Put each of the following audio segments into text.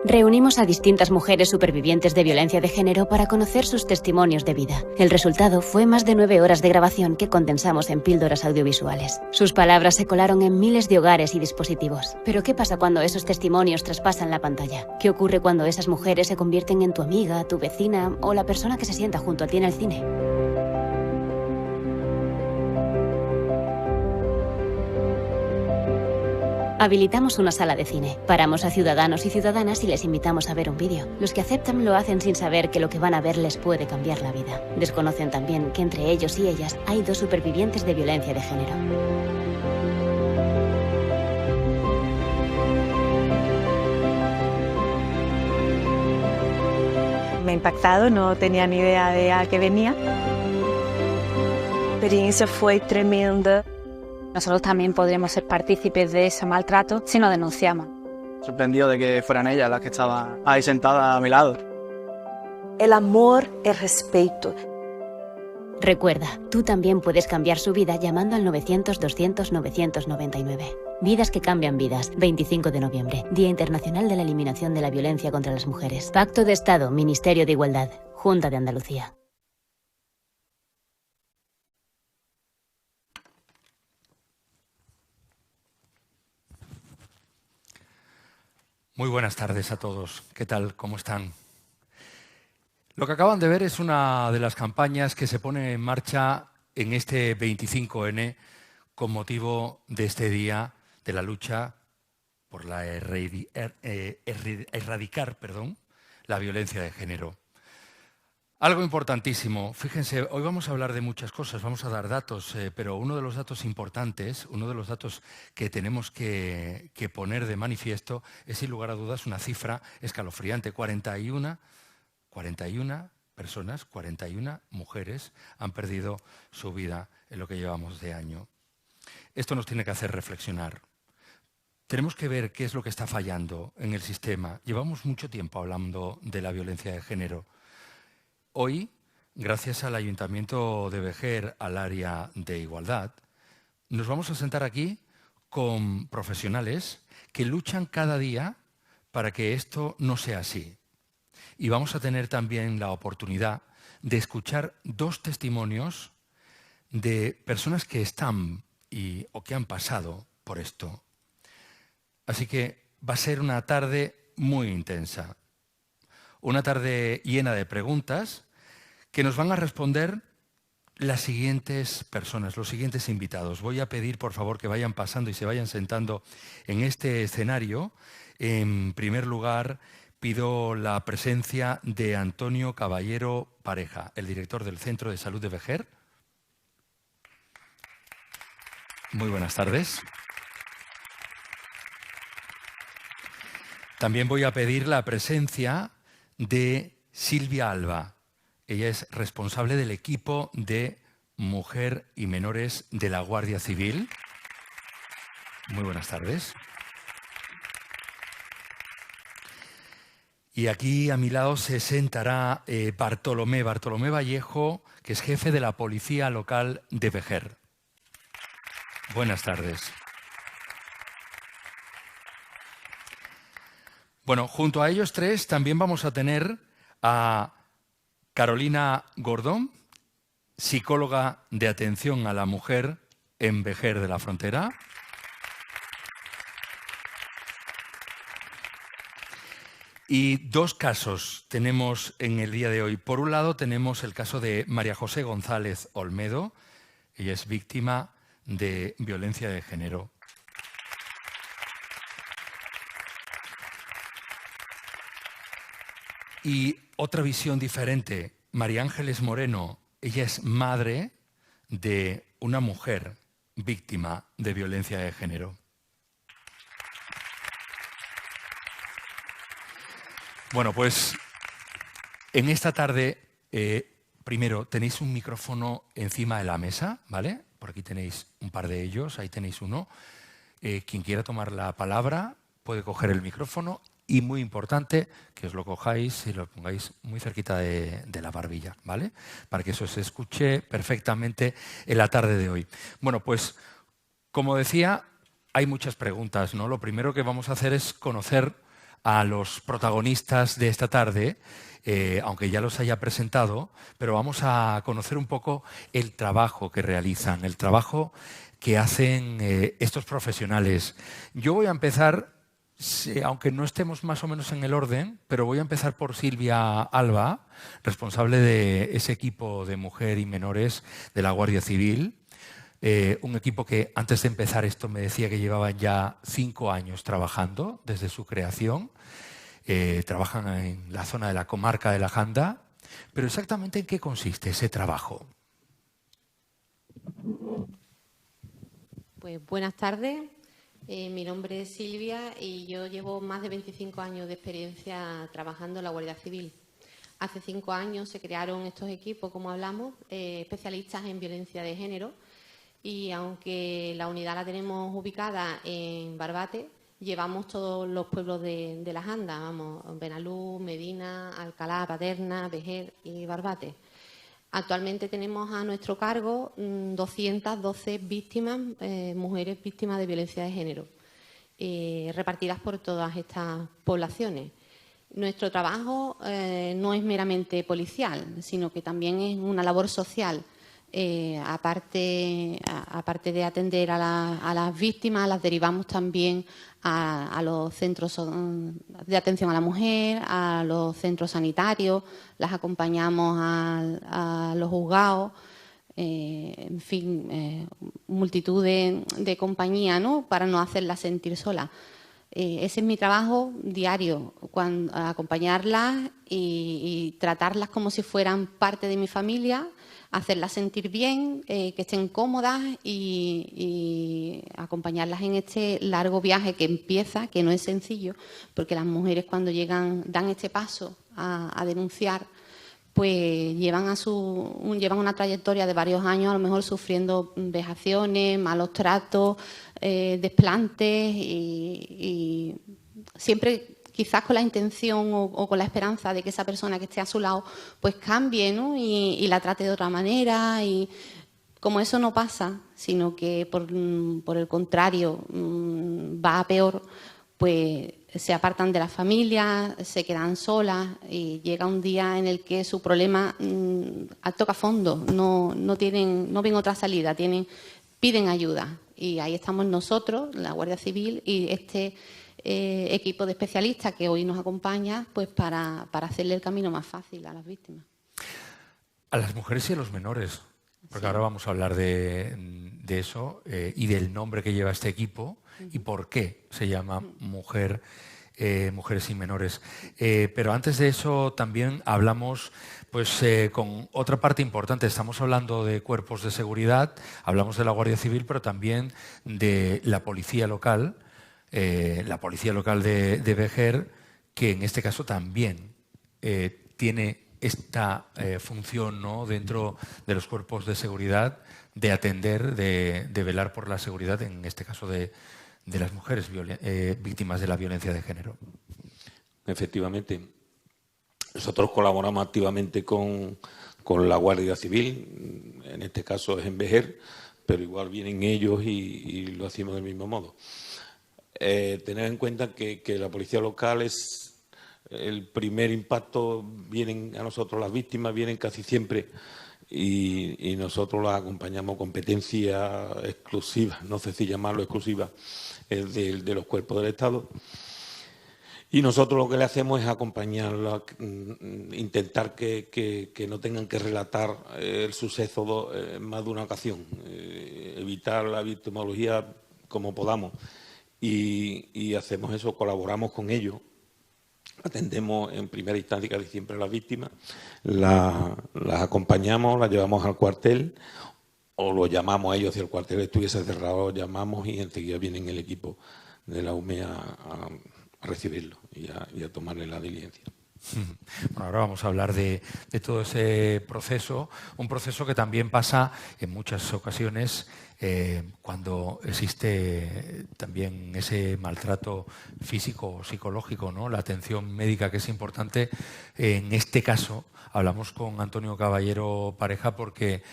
Reunimos a distintas mujeres supervivientes de violencia de género para conocer sus testimonios de vida. El resultado fue más de 9 horas de grabación que condensamos en píldoras audiovisuales. Sus palabras se colaron en miles de hogares y dispositivos. Pero ¿qué pasa cuando esos testimonios traspasan la pantalla? ¿Qué ocurre cuando esas mujeres se convierten en tu amiga, tu vecina o la persona que se sienta junto a ti en el cine? Habilitamos una sala de cine. Paramos a ciudadanos y ciudadanas y les invitamos a ver un vídeo. Los que aceptan lo hacen sin saber que lo que van a ver les puede cambiar la vida. Desconocen también que entre ellos y ellas hay 2 supervivientes de violencia de género. Me ha impactado, no tenía ni idea de a qué venía. La experiencia fue tremenda. Nosotros también podremos ser partícipes de ese maltrato si nos denunciamos. Sorprendido de que fueran ellas las que estaban ahí sentadas a mi lado. El amor, el respeto. Recuerda, tú también puedes cambiar su vida llamando al 900-200-999. Vidas que cambian vidas. 25 de noviembre, Día Internacional de la Eliminación de la Violencia contra las Mujeres. Pacto de Estado, Ministerio de Igualdad, Junta de Andalucía. Muy buenas tardes a todos. ¿Qué tal? ¿Cómo están? Lo que acaban de ver es una de las campañas que se pone en marcha en este 25N con motivo de este día de la lucha por erradicar la violencia de género. Algo importantísimo. Fíjense, hoy vamos a hablar de muchas cosas, vamos a dar datos, pero uno de los datos importantes, uno de los datos que tenemos que poner de manifiesto es, sin lugar a dudas, una cifra escalofriante. 41 personas, 41 mujeres han perdido su vida en lo que llevamos de año. Esto nos tiene que hacer reflexionar. Tenemos que ver qué es lo que está fallando en el sistema. Llevamos mucho tiempo hablando de la violencia de género. Hoy, gracias al Ayuntamiento de Vejer, al área de igualdad, nos vamos a sentar aquí con profesionales que luchan cada día para que esto no sea así. Y vamos a tener también la oportunidad de escuchar 2 testimonios de personas que están o que han pasado por esto. Así que va a ser una tarde muy intensa. Una tarde llena de preguntas que nos van a responder las siguientes personas, los siguientes invitados. Voy a pedir, por favor, que vayan pasando y se vayan sentando en este escenario. En primer lugar, pido la presencia de Antonio Caballero Pareja, el director del Centro de Salud de Vejer. Muy buenas tardes. También voy a pedir la presencia de Silvia Alba. Ella es responsable del equipo de Mujer y Menores de la Guardia Civil. Muy buenas tardes. Y aquí a mi lado se sentará Bartolomé Vallejo, que es jefe de la Policía Local de Vejer. Buenas tardes. Bueno, junto a ellos 3 también vamos a tener a Carolina Gordón, psicóloga de atención a la mujer en Vejer de la Frontera. Y 2 casos tenemos en el día de hoy. Por un lado tenemos el caso de María José González Olmedo. Ella es víctima de violencia de género. Y otra visión diferente, María Ángeles Moreno, ella es madre de una mujer víctima de violencia de género. Bueno, pues en esta tarde, primero, tenéis un micrófono encima de la mesa, ¿vale? Por aquí tenéis un par de ellos, ahí tenéis uno. Quien quiera tomar la palabra puede coger el micrófono. Y muy importante, que os lo cojáis y lo pongáis muy cerquita de la barbilla, ¿vale? Para que eso se escuche perfectamente en la tarde de hoy. Bueno, pues, como decía, hay muchas preguntas, ¿no? Lo primero que vamos a hacer es conocer a los protagonistas de esta tarde, aunque ya los haya presentado, pero vamos a conocer un poco el trabajo que realizan, el trabajo que hacen estos profesionales. Yo voy a empezar, aunque no estemos más o menos en el orden, pero voy a empezar por Silvia Alba, responsable de ese equipo de mujer y menores de la Guardia Civil. Un equipo que antes de empezar esto me decía que llevaban ya 5 años trabajando desde su creación. Trabajan en la zona de la comarca de la Janda. Pero exactamente ¿en qué consiste ese trabajo? Pues buenas tardes, mi nombre es Silvia y yo llevo más de 25 años de experiencia trabajando en la Guardia Civil. Hace 5 años se crearon estos equipos, como hablamos, especialistas en violencia de género, y aunque la unidad la tenemos ubicada en Barbate, llevamos todos los pueblos de la Janda, vamos, Benalú, Medina, Alcalá, Paterna, Vejer y Barbate. Actualmente tenemos a nuestro cargo 212 víctimas, mujeres víctimas de violencia de género, repartidas por todas estas poblaciones. Nuestro trabajo no es meramente policial, sino que también es una labor social. Aparte de atender a las víctimas, las derivamos también a los centros de atención a la mujer, a los centros sanitarios, las acompañamos a los juzgados, en fin, multitud de compañía, ¿no?, para no hacerlas sentir solas. Ese es mi trabajo diario, acompañarlas y tratarlas como si fueran parte de mi familia, hacerlas sentir bien, que estén cómodas y acompañarlas en este largo viaje que empieza, que no es sencillo, porque las mujeres cuando llegan, dan este paso a denunciar, pues llevan una trayectoria de varios años, a lo mejor sufriendo vejaciones, malos tratos, desplantes y siempre quizás con la intención o con la esperanza de que esa persona que esté a su lado pues cambie, ¿no?, y la trate de otra manera. Y como eso no pasa, sino que por el contrario va a peor, pues se apartan de la familia, se quedan solas y llega un día en el que su problema toca fondo, no ven otra salida, piden ayuda. Y ahí estamos nosotros, la Guardia Civil, y este equipo de especialistas que hoy nos acompaña, pues para hacerle el camino más fácil a las víctimas. A las mujeres y a los menores, porque ahora vamos a hablar de eso y del nombre que lleva este equipo y por qué se llama Mujeres y Menores. Pero antes de eso también hablamos con otra parte importante. Estamos hablando de cuerpos de seguridad, hablamos de la Guardia Civil, pero también de la policía local, de Vejer, que en este caso también tiene esta función, ¿no?, dentro de los cuerpos de seguridad, de atender, de velar por la seguridad, en este caso de las mujeres víctimas de la violencia de género. Efectivamente. Nosotros colaboramos activamente con la Guardia Civil, en este caso es en Vejer, pero igual vienen ellos y lo hacemos del mismo modo. Tener en cuenta que la policía local es el primer impacto, vienen a nosotros las víctimas, vienen casi siempre y nosotros las acompañamos. Competencia exclusiva, no sé si llamarlo exclusiva, de los cuerpos del Estado. Y nosotros lo que le hacemos es acompañarla, intentar que no tengan que relatar el suceso en más de una ocasión, evitar la victimología como podamos. Y hacemos eso, colaboramos con ellos, atendemos en primera instancia casi siempre a las víctimas, las acompañamos, las llevamos al cuartel o lo llamamos a ellos, si el cuartel estuviese cerrado, lo llamamos y enseguida vienen el equipo de la UME a recibirlo y a tomarle la diligencia. Bueno, ahora vamos a hablar de todo ese proceso, un proceso que también pasa en muchas ocasiones cuando existe también ese maltrato físico o psicológico, ¿no?, la atención médica, que es importante. En este caso hablamos con Antonio Caballero Pareja porque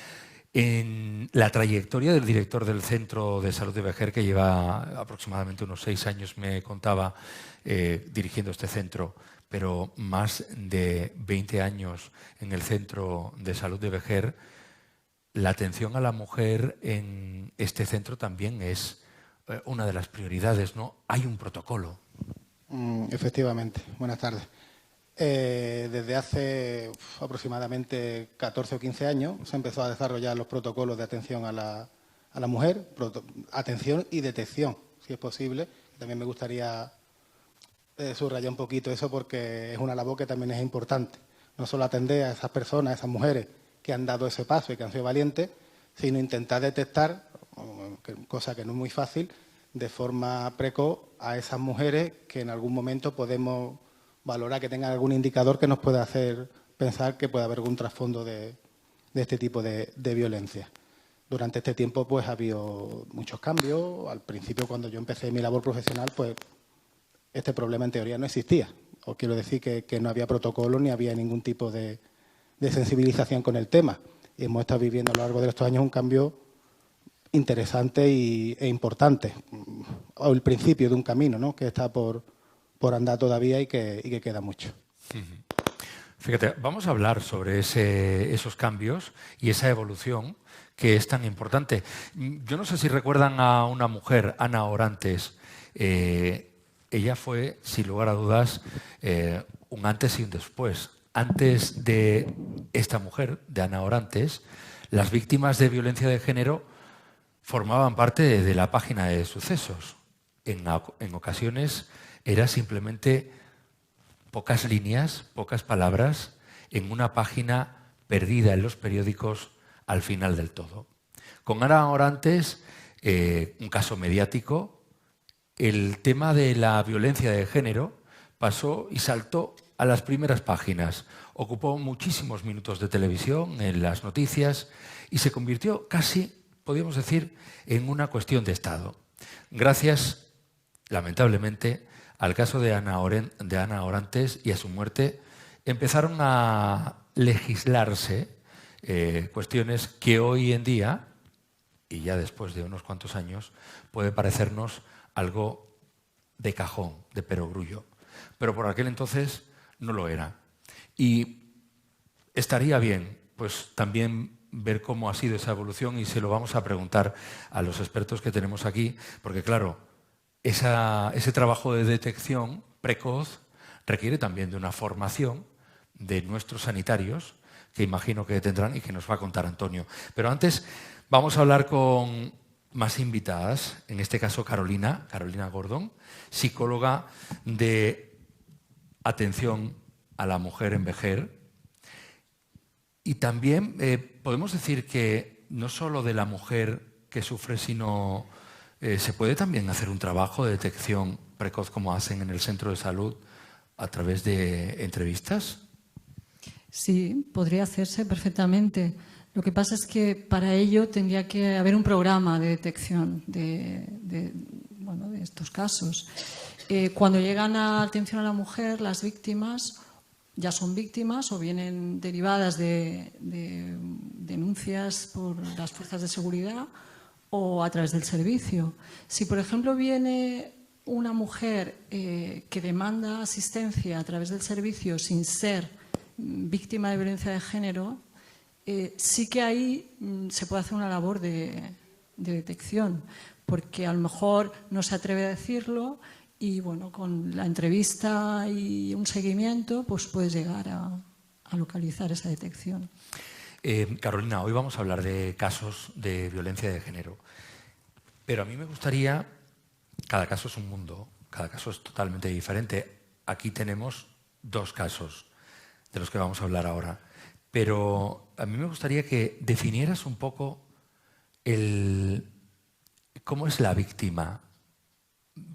En la trayectoria del director del Centro de Salud de Vejer, que lleva aproximadamente unos 6 años, me contaba, dirigiendo este centro, pero más de 20 años en el Centro de Salud de Vejer, la atención a la mujer en este centro también es una de las prioridades, ¿no? Hay un protocolo. Efectivamente. Buenas tardes. Desde hace aproximadamente 14 o 15 años se empezó a desarrollar los protocolos de atención a la mujer, atención y detección, si es posible. También me gustaría subrayar un poquito eso porque es una labor que también es importante. No solo atender a esas personas, a esas mujeres que han dado ese paso y que han sido valientes, sino intentar detectar, cosa que no es muy fácil, de forma precoz a esas mujeres que en algún momento podemos valorar que tengan algún indicador que nos pueda hacer pensar que puede haber algún trasfondo de este tipo de violencia. Durante este tiempo pues ha habido muchos cambios. Al principio, cuando yo empecé mi labor profesional, pues este problema en teoría no existía. Os quiero decir que no había protocolo ni había ningún tipo de sensibilización con el tema. Y hemos estado viviendo a lo largo de estos años un cambio interesante e importante. O el principio de un camino, ¿no?, que está por andar todavía y que queda mucho. Fíjate, vamos a hablar sobre esos cambios y esa evolución que es tan importante. Yo no sé si recuerdan a una mujer, Ana Orantes. Ella fue, sin lugar a dudas, un antes y un después. Antes de esta mujer, de Ana Orantes, las víctimas de violencia de género formaban parte de la página de sucesos. En ocasiones era simplemente pocas líneas, pocas palabras en una página perdida en los periódicos al final del todo. Con Ana Orantes, un caso mediático, el tema de la violencia de género pasó y saltó a las primeras páginas. Ocupó muchísimos minutos de televisión, en las noticias, y se convirtió casi, podríamos decir, en una cuestión de Estado. Gracias, lamentablemente, al caso de Ana Orantes y a su muerte, empezaron a legislarse cuestiones que hoy en día, y ya después de unos cuantos años, puede parecernos algo de cajón, de perogrullo. Pero por aquel entonces no lo era. Y estaría bien, pues también ver cómo ha sido esa evolución, y se lo vamos a preguntar a los expertos que tenemos aquí, porque claro, ese trabajo de detección precoz requiere también de una formación de nuestros sanitarios, que imagino que tendrán y que nos va a contar Antonio. Pero antes vamos a hablar con más invitadas, en este caso Carolina Gordón, psicóloga de atención a la mujer en Vejer. Y también podemos decir que no solo de la mujer que sufre, sino se puede también hacer un trabajo de detección precoz como hacen en el centro de salud a través de entrevistas. Sí, podría hacerse perfectamente. Lo que pasa es que para ello tendría que haber un programa de detección de estos casos. Cuando llegan a atención a la mujer, las víctimas ya son víctimas o vienen derivadas de denuncias por las fuerzas de seguridad o a través del servicio. Si, por ejemplo, viene una mujer que demanda asistencia a través del servicio sin ser víctima de violencia de género, sí que ahí se puede hacer una labor de detección, porque a lo mejor no se atreve a decirlo y, bueno, con la entrevista y un seguimiento, pues puedes llegar a localizar esa detección. Carolina, hoy vamos a hablar de casos de violencia de género, pero a mí me gustaría, cada caso es un mundo, cada caso es totalmente diferente. Aquí tenemos 2 casos de los que vamos a hablar ahora, pero a mí me gustaría que definieras un poco cómo es la víctima,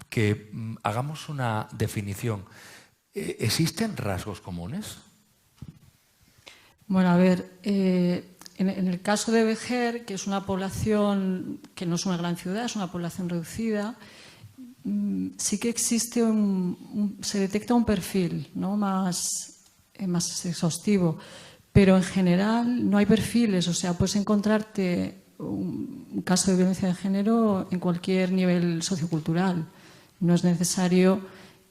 que hagamos una definición. ¿Existen rasgos comunes? Bueno, a ver, en el caso de Vejer, que es una población que no es una gran ciudad, es una población reducida, sí que existe se detecta un perfil, ¿no?, más exhaustivo, pero en general no hay perfiles, o sea, puedes encontrarte un caso de violencia de género en cualquier nivel sociocultural. No es necesario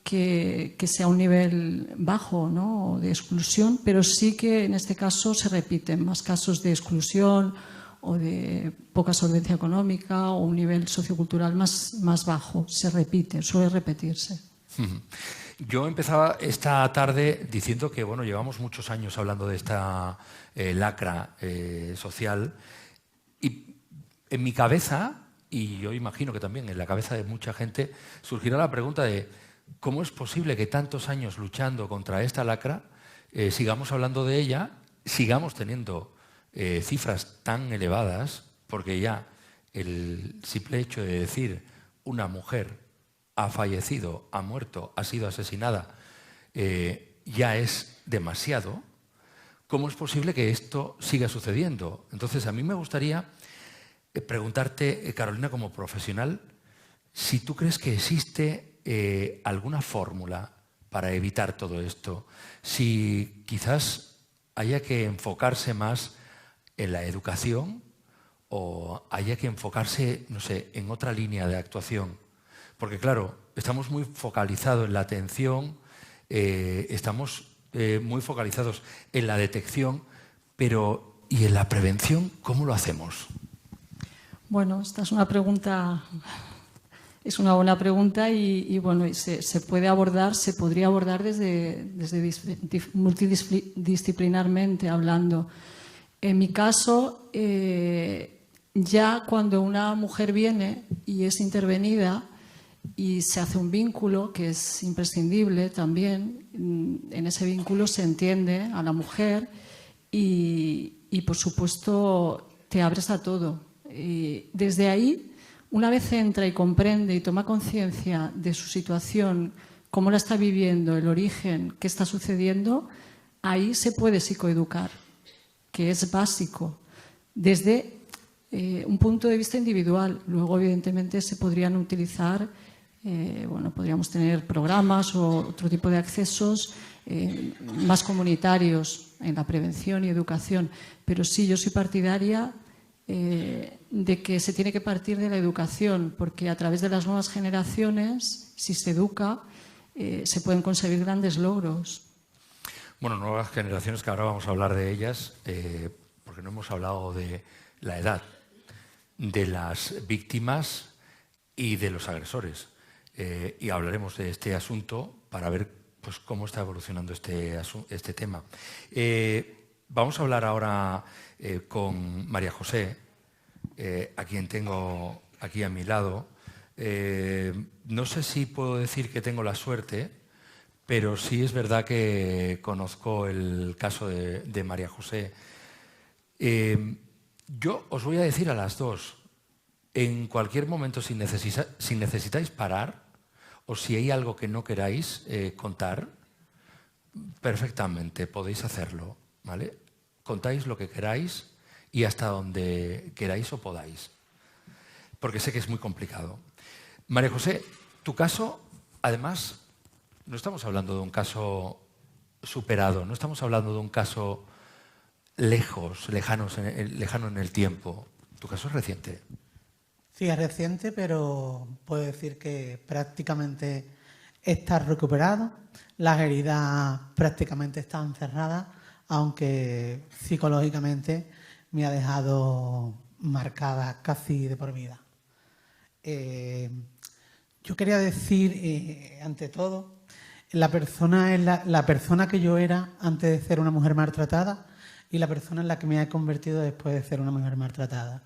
que sea un nivel bajo, ¿no?, de exclusión, pero sí que en este caso se repiten más casos de exclusión o de poca solvencia económica o un nivel sociocultural más bajo. Se repite, suele repetirse. Yo empezaba esta tarde diciendo que, bueno, llevamos muchos años hablando de esta lacra social, y en mi cabeza, y yo imagino que también en la cabeza de mucha gente, surgirá la pregunta de ¿cómo es posible que tantos años luchando contra esta lacra sigamos hablando de ella, sigamos teniendo cifras tan elevadas? Porque ya el simple hecho de decir una mujer ha fallecido, ha muerto, ha sido asesinada, ya es demasiado. ¿Cómo es posible que esto siga sucediendo? Entonces, a mí me gustaría preguntarte, Carolina, como profesional, si tú crees que existe alguna fórmula para evitar todo esto, si quizás haya que enfocarse más en la educación o haya que enfocarse, no sé, en otra línea de actuación. Porque, claro, estamos muy focalizados en la atención, estamos muy focalizados en la detección, pero ¿y en la prevención cómo lo hacemos? Bueno, esta es una pregunta, es una buena pregunta y bueno, se puede abordar, se podría abordar desde multidisciplinarmente hablando. En mi caso, ya cuando una mujer viene y es intervenida y se hace un vínculo que es imprescindible también, en ese vínculo se entiende a la mujer y por supuesto te abres a todo. Y desde ahí, una vez entra y comprende y toma conciencia de su situación, cómo la está viviendo, el origen, qué está sucediendo, ahí se puede psicoeducar, que es básico, desde un punto de vista individual. Luego, evidentemente, se podrían utilizar, bueno, podríamos tener programas o otro tipo de accesos más comunitarios en la prevención y educación. Pero sí, yo soy partidaria de que se tiene que partir de la educación, porque a través de las nuevas generaciones, si se educa, se pueden conseguir grandes logros. Bueno, nuevas generaciones, que ahora vamos a hablar de ellas, porque no hemos hablado de la edad, de las víctimas y de los agresores. Y hablaremos de este asunto para ver pues, cómo está evolucionando este tema. Vamos a hablar ahora con María José, a quien tengo aquí a mi lado. No sé si puedo decir que tengo la suerte, pero sí es verdad que conozco el caso de María José. Yo os voy a decir a las dos, en cualquier momento, si necesitáis parar o si hay algo que no queráis contar, perfectamente podéis hacerlo, ¿vale? Contáis lo que queráis y hasta donde queráis o podáis, porque sé que es muy complicado. María José, tu caso, además, no estamos hablando de un caso superado, no estamos hablando de un caso lejano en el tiempo. Tu caso es reciente. Sí, es reciente, pero puedo decir que prácticamente está recuperado. Las heridas prácticamente están cerradas, aunque psicológicamente me ha dejado marcada casi de por vida. Yo quería decir, ante todo, la persona es la persona que yo era antes de ser una mujer maltratada y la persona en la que me he convertido después de ser una mujer maltratada.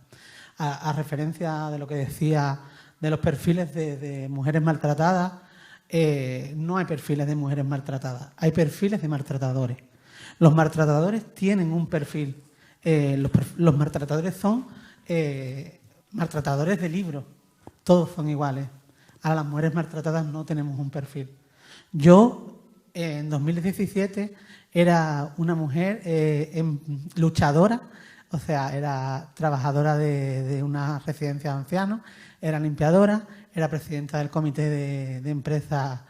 A referencia de lo que decía de los perfiles de mujeres maltratadas, no hay perfiles de mujeres maltratadas, hay perfiles de maltratadores. Los maltratadores tienen un perfil. Los maltratadores son maltratadores de libros, todos son iguales. A las mujeres maltratadas no tenemos un perfil. Yo, en 2017, era una mujer luchadora, o sea, era trabajadora de una residencia de ancianos, era limpiadora, era presidenta del comité de empresa,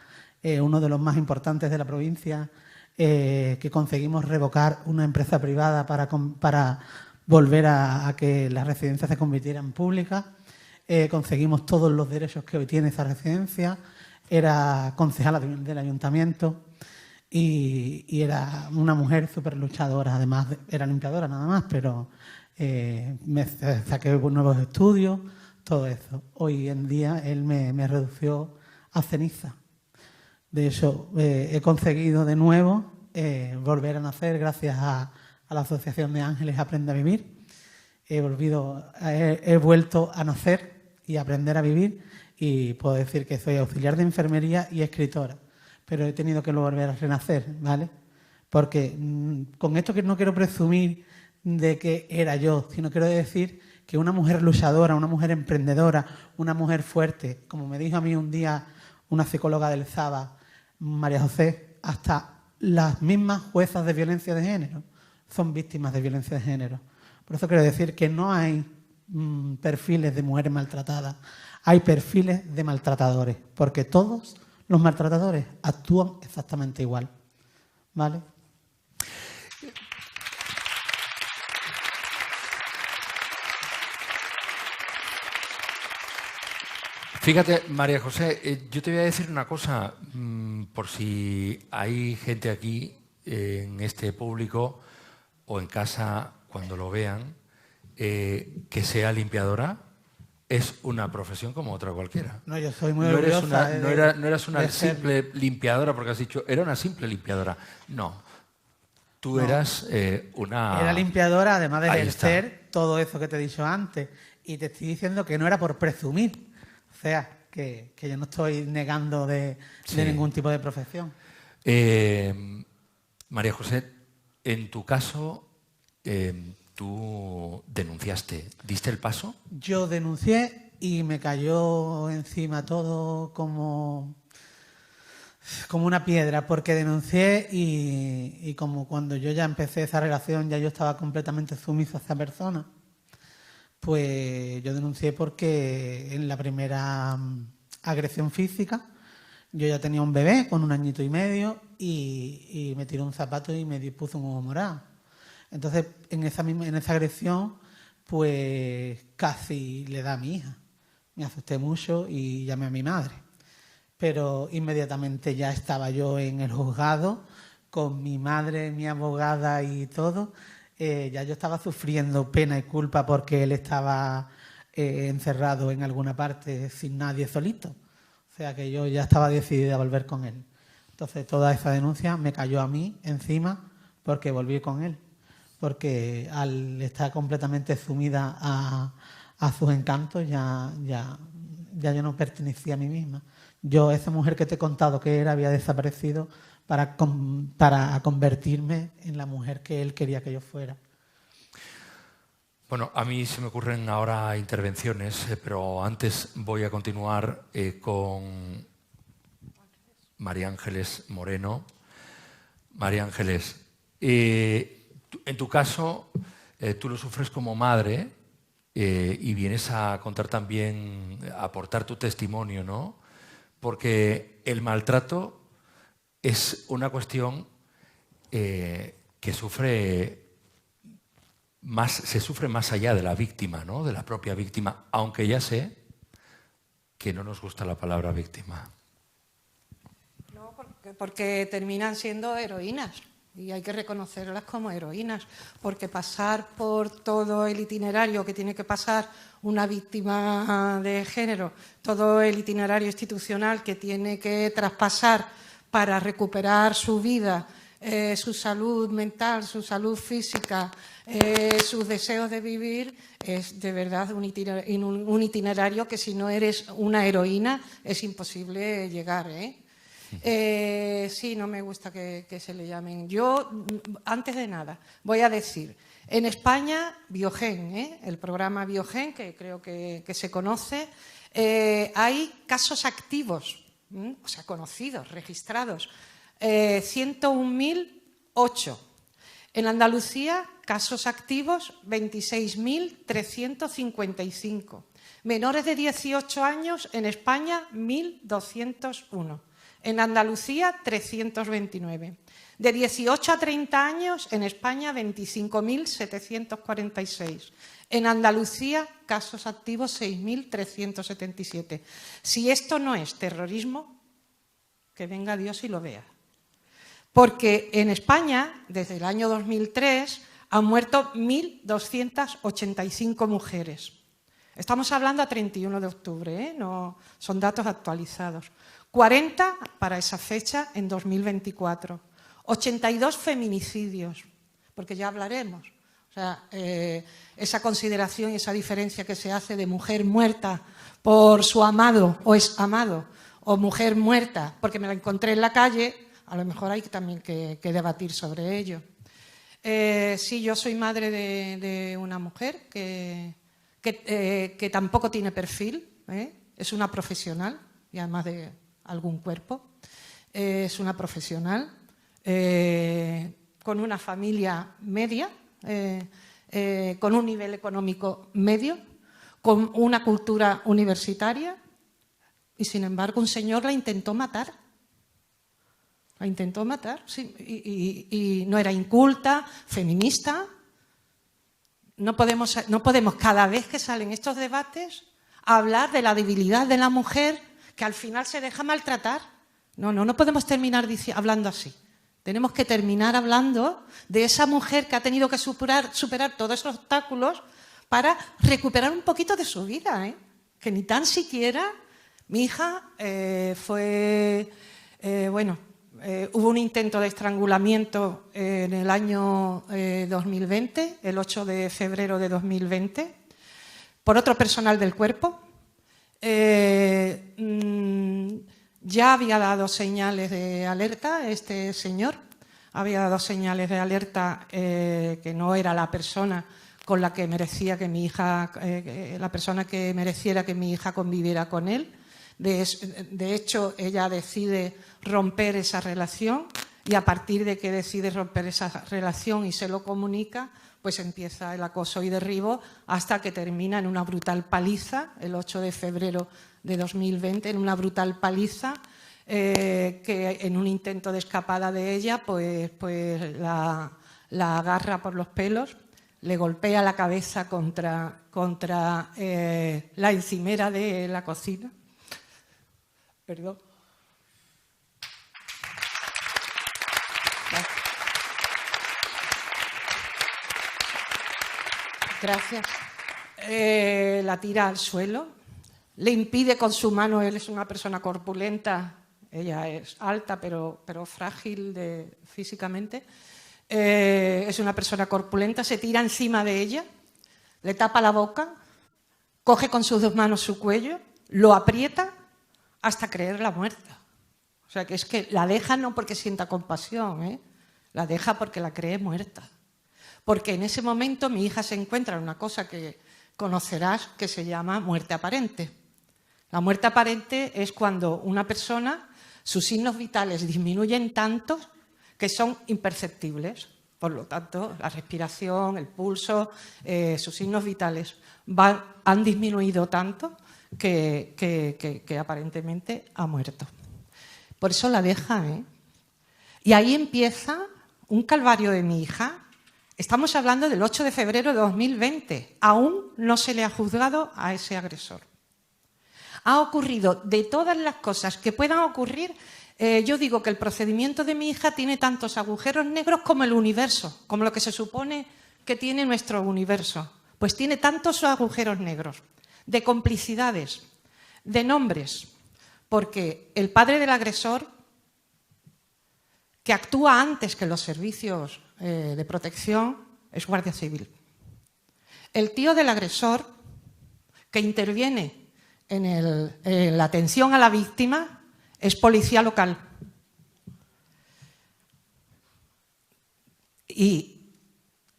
uno de los más importantes de la provincia, que conseguimos revocar una empresa privada para volver a que las residencias se convirtieran públicas. Conseguimos todos los derechos que hoy tiene esa residencia. Era concejala del ayuntamiento y era una mujer súper luchadora. Además, era limpiadora nada más, pero me saqué nuevos estudios, todo eso. Hoy en día él me redució a ceniza. De hecho, he conseguido de nuevo volver a nacer gracias a la Asociación de Ángeles Aprende a Vivir. He vuelto a nacer y a aprender a vivir, y puedo decir que soy auxiliar de enfermería y escritora, pero he tenido que volver a renacer, ¿vale? Porque con esto que no quiero presumir de que era yo, sino quiero decir que una mujer luchadora, una mujer emprendedora, una mujer fuerte, como me dijo a mí un día una psicóloga del SABA, María José, hasta las mismas juezas de violencia de género son víctimas de violencia de género. Por eso quiero decir que no hay perfiles de mujeres maltratadas, hay perfiles de maltratadores, porque todos los maltratadores actúan exactamente igual, ¿vale? Fíjate, María José, yo te voy a decir una cosa, por si hay gente aquí en este público o en casa cuando lo vean, que sea limpiadora. Es una profesión como otra cualquiera. No, yo soy muy orgullosa. No eras una simple limpiadora, porque has dicho, era una simple limpiadora. No, tú eras una... Era limpiadora, además de ejercer todo eso que te he dicho antes. Y te estoy diciendo que no era por presumir. O sea, que yo no estoy negando de ningún tipo de profesión. María José, en tu caso... tú denunciaste, ¿diste el paso? Yo denuncié y me cayó encima todo como una piedra, porque denuncié y como cuando yo ya empecé esa relación ya yo estaba completamente sumiso a esa persona, pues yo denuncié porque en la primera agresión física yo ya tenía un bebé con 1 añito y medio y me tiró un zapato y me puso un ojo morado. Entonces, en esa agresión, pues casi le da a mi hija. Me asusté mucho y llamé a mi madre. Pero inmediatamente ya estaba yo en el juzgado, con mi madre, mi abogada y todo. Ya yo estaba sufriendo pena y culpa porque él estaba encerrado en alguna parte sin nadie, solito. O sea que yo ya estaba decidida a volver con él. Entonces, toda esa denuncia me cayó a mí encima porque volví con él. Porque al estar completamente sumida a sus encantos ya yo no pertenecía a mí misma. Yo, esa mujer que te he contado que era, había desaparecido para convertirme en la mujer que él quería que yo fuera. Bueno, a mí se me ocurren ahora intervenciones, pero antes voy a continuar con María Ángeles Moreno. María Ángeles, en tu caso, tú lo sufres como madre y vienes a contar también, a aportar tu testimonio, ¿no? Porque el maltrato es una cuestión que se sufre más allá de la víctima, ¿no? De la propia víctima, aunque ya sé que no nos gusta la palabra víctima. No, porque terminan siendo heroínas. Y hay que reconocerlas como heroínas, porque pasar por todo el itinerario que tiene que pasar una víctima de género, todo el itinerario institucional que tiene que traspasar para recuperar su vida, su salud mental, su salud física, sus deseos de vivir, es de verdad un itinerario que si no eres una heroína es imposible llegar, sí, no me gusta que se le llamen. Yo, antes de nada, voy a decir, en España, Biogen, el programa Biogen, que creo que se conoce, hay casos activos, o sea, conocidos, registrados, 101.008. En Andalucía, casos activos, 26.355. Menores de 18 años, en España, 1.201. En Andalucía, 329. De 18 a 30 años, en España, 25.746. En Andalucía, casos activos, 6.377. Si esto no es terrorismo, que venga Dios y lo vea. Porque en España, desde el año 2003, han muerto 1.285 mujeres. Estamos hablando a 31 de octubre, ¿eh? No, son datos actualizados. 40 para esa fecha en 2024. 82 feminicidios, porque ya hablaremos. O sea, esa consideración y esa diferencia que se hace de mujer muerta por su amado o ex amado, o mujer muerta porque me la encontré en la calle, a lo mejor hay también que debatir sobre ello. Sí, yo soy madre de una mujer que tampoco tiene perfil, es una profesional, y además de algún cuerpo, es una profesional con una familia media, con un nivel económico medio, con una cultura universitaria, y sin embargo un señor la intentó matar. La intentó matar, sí, y no era inculta, feminista. No podemos cada vez que salen estos debates hablar de la debilidad de la mujer que al final se deja maltratar. No podemos terminar hablando así. Tenemos que terminar hablando de esa mujer que ha tenido que superar todos esos obstáculos para recuperar un poquito de su vida, que ni tan siquiera mi hija hubo un intento de estrangulamiento en el año 2020, el 8 de febrero de 2020, por otro personal del cuerpo. Ya había dado señales de alerta este señor, había dado señales de alerta que no era la persona con la que merecía que mi hija, la persona que mereciera que mi hija conviviera con él. De hecho, ella decide romper esa relación y a partir de que decide romper esa relación y se lo comunica, pues empieza el acoso y derribo hasta que termina en una brutal paliza, el 8 de febrero de 2020, en una brutal paliza que en un intento de escapada de ella, pues la agarra por los pelos, le golpea la cabeza contra la encimera de la cocina. Perdón. Gracias. La tira al suelo, le impide con su mano, él es una persona corpulenta, ella es alta pero frágil físicamente, es una persona corpulenta, se tira encima de ella, le tapa la boca, coge con sus dos manos su cuello, lo aprieta hasta creerla muerta. O sea, que es que la deja no porque sienta compasión, la deja porque la cree muerta. Porque en ese momento mi hija se encuentra en una cosa que conocerás que se llama muerte aparente. La muerte aparente es cuando una persona, sus signos vitales disminuyen tanto que son imperceptibles. Por lo tanto, la respiración, el pulso, sus signos vitales han disminuido tanto que aparentemente ha muerto. Por eso la deja, Y ahí empieza un calvario de mi hija. Estamos hablando del 8 de febrero de 2020. Aún no se le ha juzgado a ese agresor. Ha ocurrido de todas las cosas que puedan ocurrir. Yo digo que el procedimiento de mi hija tiene tantos agujeros negros como el universo, como lo que se supone que tiene nuestro universo. Pues tiene tantos agujeros negros, de complicidades, de nombres, porque el padre del agresor, que actúa antes que los servicios de protección, es guardia civil. El tío del agresor, que interviene en la atención a la víctima, es policía local. Y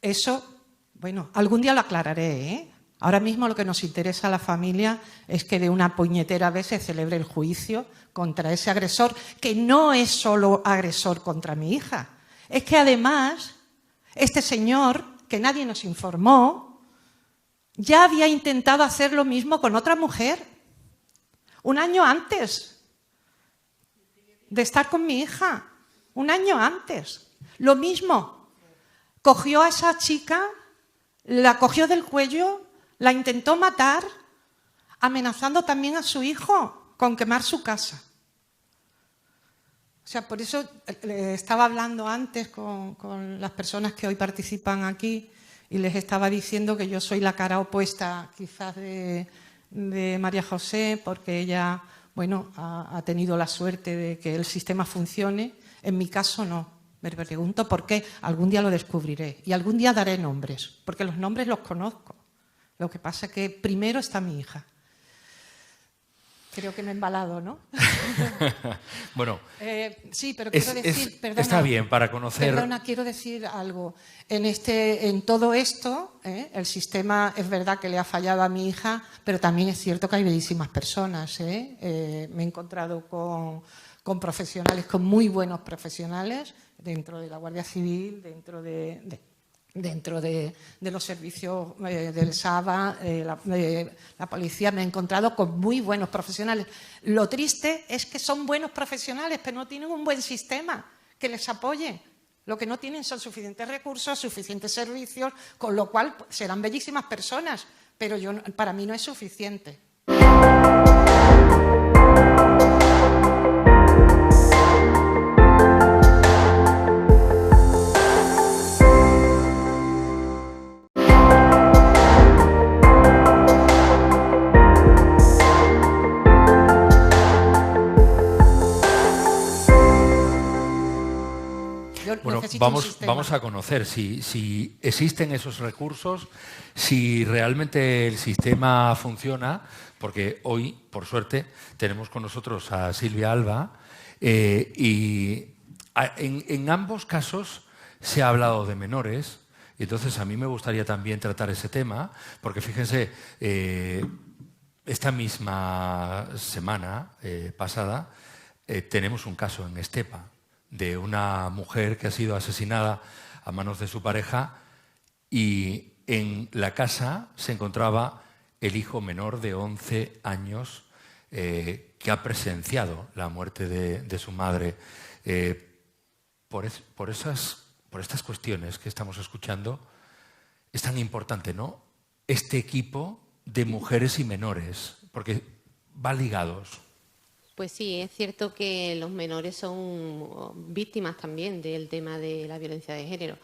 eso, bueno, algún día lo aclararé, Ahora mismo lo que nos interesa a la familia es que de una puñetera vez se celebre el juicio contra ese agresor, que no es solo agresor contra mi hija. Es que además, este señor, que nadie nos informó, ya había intentado hacer lo mismo con otra mujer, un año antes. de estar con mi hija, un año antes. Lo mismo, cogió a esa chica, la cogió del cuello, la intentó matar, amenazando también a su hijo con quemar su casa. O sea, por eso estaba hablando antes con las personas que hoy participan aquí y les estaba diciendo que yo soy la cara opuesta quizás de María José, porque ella, bueno, ha tenido la suerte de que el sistema funcione. En mi caso no. Me pregunto por qué. Algún día lo descubriré y algún día daré nombres, porque los nombres los conozco. Lo que pasa es que primero está mi hija. Creo que me he embalado, ¿no? Bueno, sí, pero quiero decir, perdona, está bien para conocer. Perdona, quiero decir algo. En todo esto, el sistema es verdad que le ha fallado a mi hija, pero también es cierto que hay bellísimas personas. Me he encontrado con profesionales, con muy buenos profesionales, dentro de la Guardia Civil, dentro de los servicios del SABA, la policía. Me he encontrado con muy buenos profesionales. Lo triste es que son buenos profesionales, pero no tienen un buen sistema que les apoye. Lo que no tienen son suficientes recursos, suficientes servicios, con lo cual serán bellísimas personas, pero para mí no es suficiente. Bueno, vamos a conocer si existen esos recursos, si realmente el sistema funciona, porque hoy, por suerte, tenemos con nosotros a Silvia Alba y en ambos casos se ha hablado de menores, y entonces a mí me gustaría también tratar ese tema, porque fíjense, esta misma semana pasada tenemos un caso en Estepa, de una mujer que ha sido asesinada a manos de su pareja y en la casa se encontraba el hijo menor de 11 años que ha presenciado la muerte de su madre. Por estas cuestiones que estamos escuchando es tan importante, ¿no?, este equipo de mujeres y menores, porque va ligados. Pues sí, es cierto que los menores son víctimas también del tema de la violencia de género.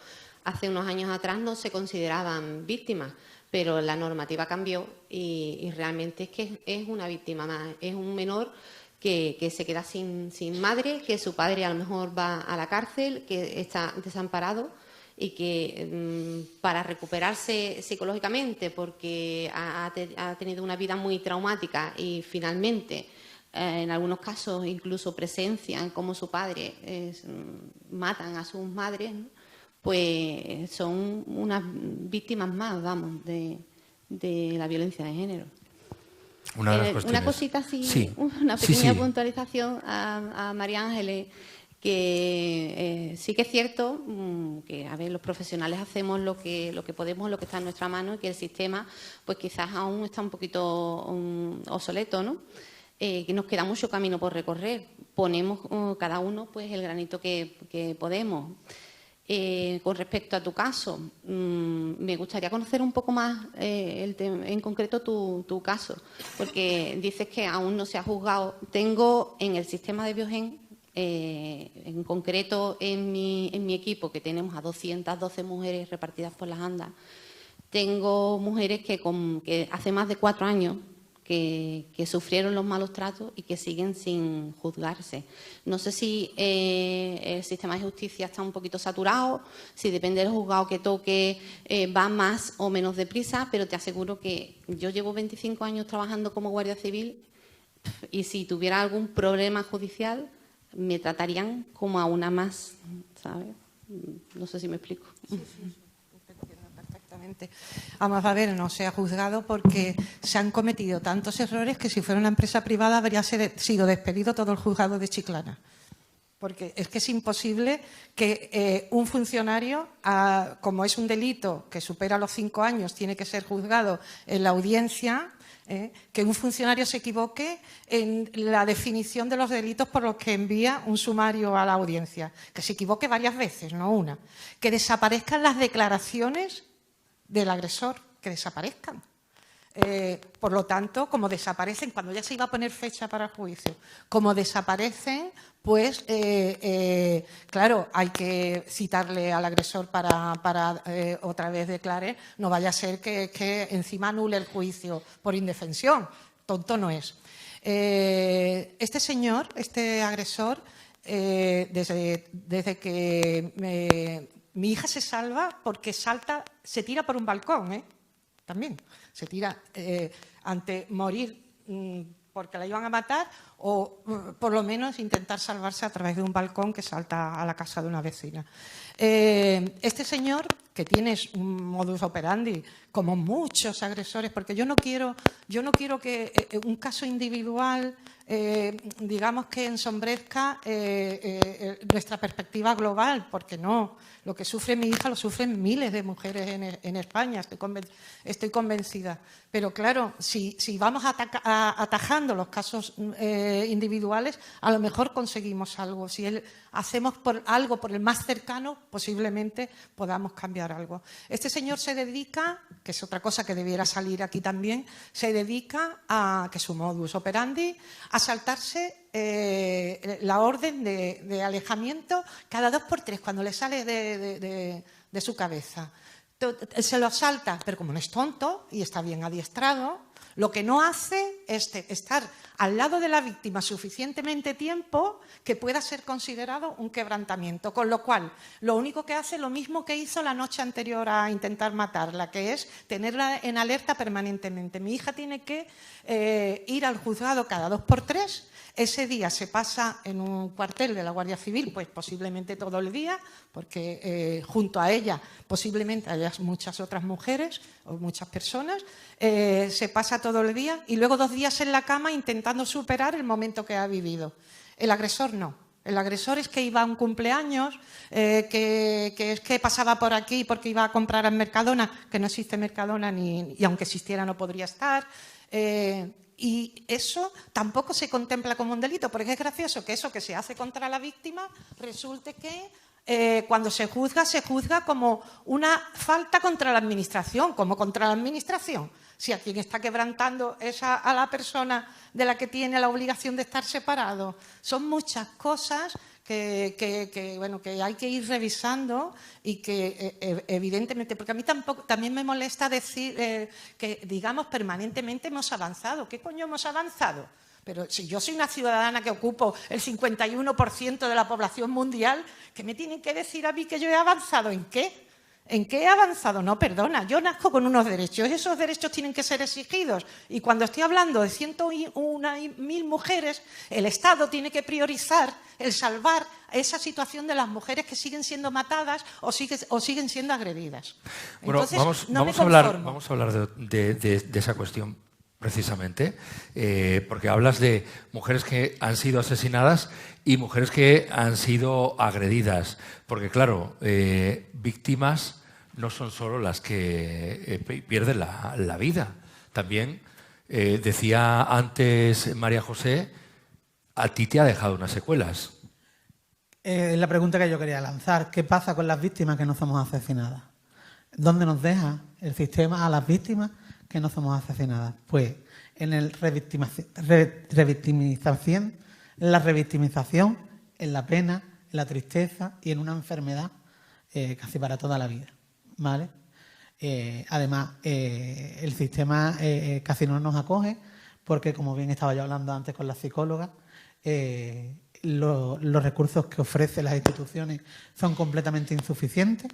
Hace unos años atrás no se consideraban víctimas, pero la normativa cambió y realmente es que es una víctima más. Es un menor que se queda sin madre, que su padre a lo mejor va a la cárcel, que está desamparado y que para recuperarse psicológicamente, porque ha tenido una vida muy traumática y finalmente en algunos casos incluso presencian cómo su padre matan a sus madres, ¿no?, pues son unas víctimas más, vamos, de la violencia de género. Una cosita así, sí, una pequeña puntualización a María Ángeles, que sí que es cierto que, a ver, los profesionales hacemos lo que podemos, lo que está en nuestra mano, y que el sistema pues quizás aún está un poquito obsoleto, ¿no? Que nos queda mucho camino por recorrer. Ponemos cada uno pues el granito que podemos. Con respecto a tu caso, me gustaría conocer un poco más en concreto tu caso, porque dices que aún no se ha juzgado. Tengo en el sistema de Biogen, en concreto en mi equipo, que tenemos a 212 mujeres repartidas por las andas, tengo mujeres que hace más de 4 años que sufrieron los malos tratos y que siguen sin juzgarse. No sé si el sistema de justicia está un poquito saturado, si depende del juzgado que toque va más o menos deprisa, pero te aseguro que yo llevo 25 años trabajando como guardia civil y si tuviera algún problema judicial me tratarían como a una más, ¿sabes? No sé si me explico. Sí. Perfectamente. Vamos a ver, no se ha juzgado porque se han cometido tantos errores que si fuera una empresa privada habría sido despedido todo el juzgado de Chiclana. Porque es que es imposible que un funcionario, como es un delito que supera los 5 años, tiene que ser juzgado en la audiencia. Que un funcionario se equivoque en la definición de los delitos por los que envía un sumario a la audiencia, que se equivoque varias veces, no una, que desaparezcan las declaraciones del agresor, que desaparezcan. Por lo tanto, como desaparecen, cuando ya se iba a poner fecha para el juicio, como desaparecen, pues, claro, hay que citarle al agresor para otra vez declare, no vaya a ser que encima anule el juicio por indefensión. Tonto no es. Este señor, este agresor, desde que mi hija se salva porque se tira por un balcón, también se tira ante morir porque la iban a matar o por lo menos intentar salvarse a través de un balcón que salta a la casa de una vecina. Este señor, que tiene un modus operandi, como muchos agresores, porque yo no quiero que un caso individual, digamos que ensombrezca nuestra perspectiva global, porque no. Lo que sufre mi hija lo sufren miles de mujeres en España, estoy convencida. Pero claro, si vamos atajando los casos individuales, a lo mejor conseguimos algo. Si hacemos algo por el más cercano, posiblemente podamos cambiar algo. Este señor se dedica, que es otra cosa que debiera salir aquí también, se dedica a, que es su modus operandi, a saltarse la orden de alejamiento cada 2 por 3 cuando le sale de su cabeza. Se lo salta, pero como no es tonto y está bien adiestrado, lo que no hace es estar al lado de la víctima suficientemente tiempo que pueda ser considerado un quebrantamiento. Con lo cual, lo único que hace es lo mismo que hizo la noche anterior a intentar matarla, que es tenerla en alerta permanentemente. Mi hija tiene que ir al juzgado cada 2 por 3. Ese día se pasa en un cuartel de la Guardia Civil, pues posiblemente todo el día, porque junto a ella posiblemente haya muchas otras mujeres o muchas personas. Se pasa todo el día y luego 2 días en la cama intentando superar el momento que ha vivido. El agresor no. El agresor es que iba a un cumpleaños, que es que pasaba por aquí porque iba a comprar en Mercadona, que no existe Mercadona y aunque existiera no podría estar. Y eso tampoco se contempla como un delito, porque es gracioso que eso que se hace contra la víctima resulte que cuando se juzga como una falta contra la Administración. ¿Cómo contra la Administración? Si a quien está quebrantando es a la persona de la que tiene la obligación de estar separado. Son muchas cosas que hay que ir revisando y que evidentemente, porque a mí también me molesta decir que digamos permanentemente hemos avanzado. ¿Qué coño hemos avanzado? Pero si yo soy una ciudadana que ocupo el 51% de la población mundial, ¿qué me tienen que decir a mí que yo he avanzado? ¿En qué? ¿En qué he avanzado? No, perdona, yo nazco con unos derechos, esos derechos tienen que ser exigidos y cuando estoy hablando de 101.000 mujeres, el Estado tiene que priorizar el salvar esa situación de las mujeres que siguen siendo matadas o siguen siendo agredidas. Bueno, entonces, vamos a hablar de esa cuestión precisamente, porque hablas de mujeres que han sido asesinadas y mujeres que han sido agredidas, porque claro, víctimas no son solo las que pierden la vida. También, decía antes María José, a ti te ha dejado unas secuelas. Es la pregunta que yo quería lanzar. ¿Qué pasa con las víctimas que no somos asesinadas? ¿Dónde nos deja el sistema a las víctimas que no somos asesinadas? Pues en la revictimización, en la pena, en la tristeza y en una enfermedad casi para toda la vida, ¿vale? Además, el sistema casi no nos acoge porque, como bien estaba yo hablando antes con la psicóloga, los recursos que ofrecen las instituciones son completamente insuficientes.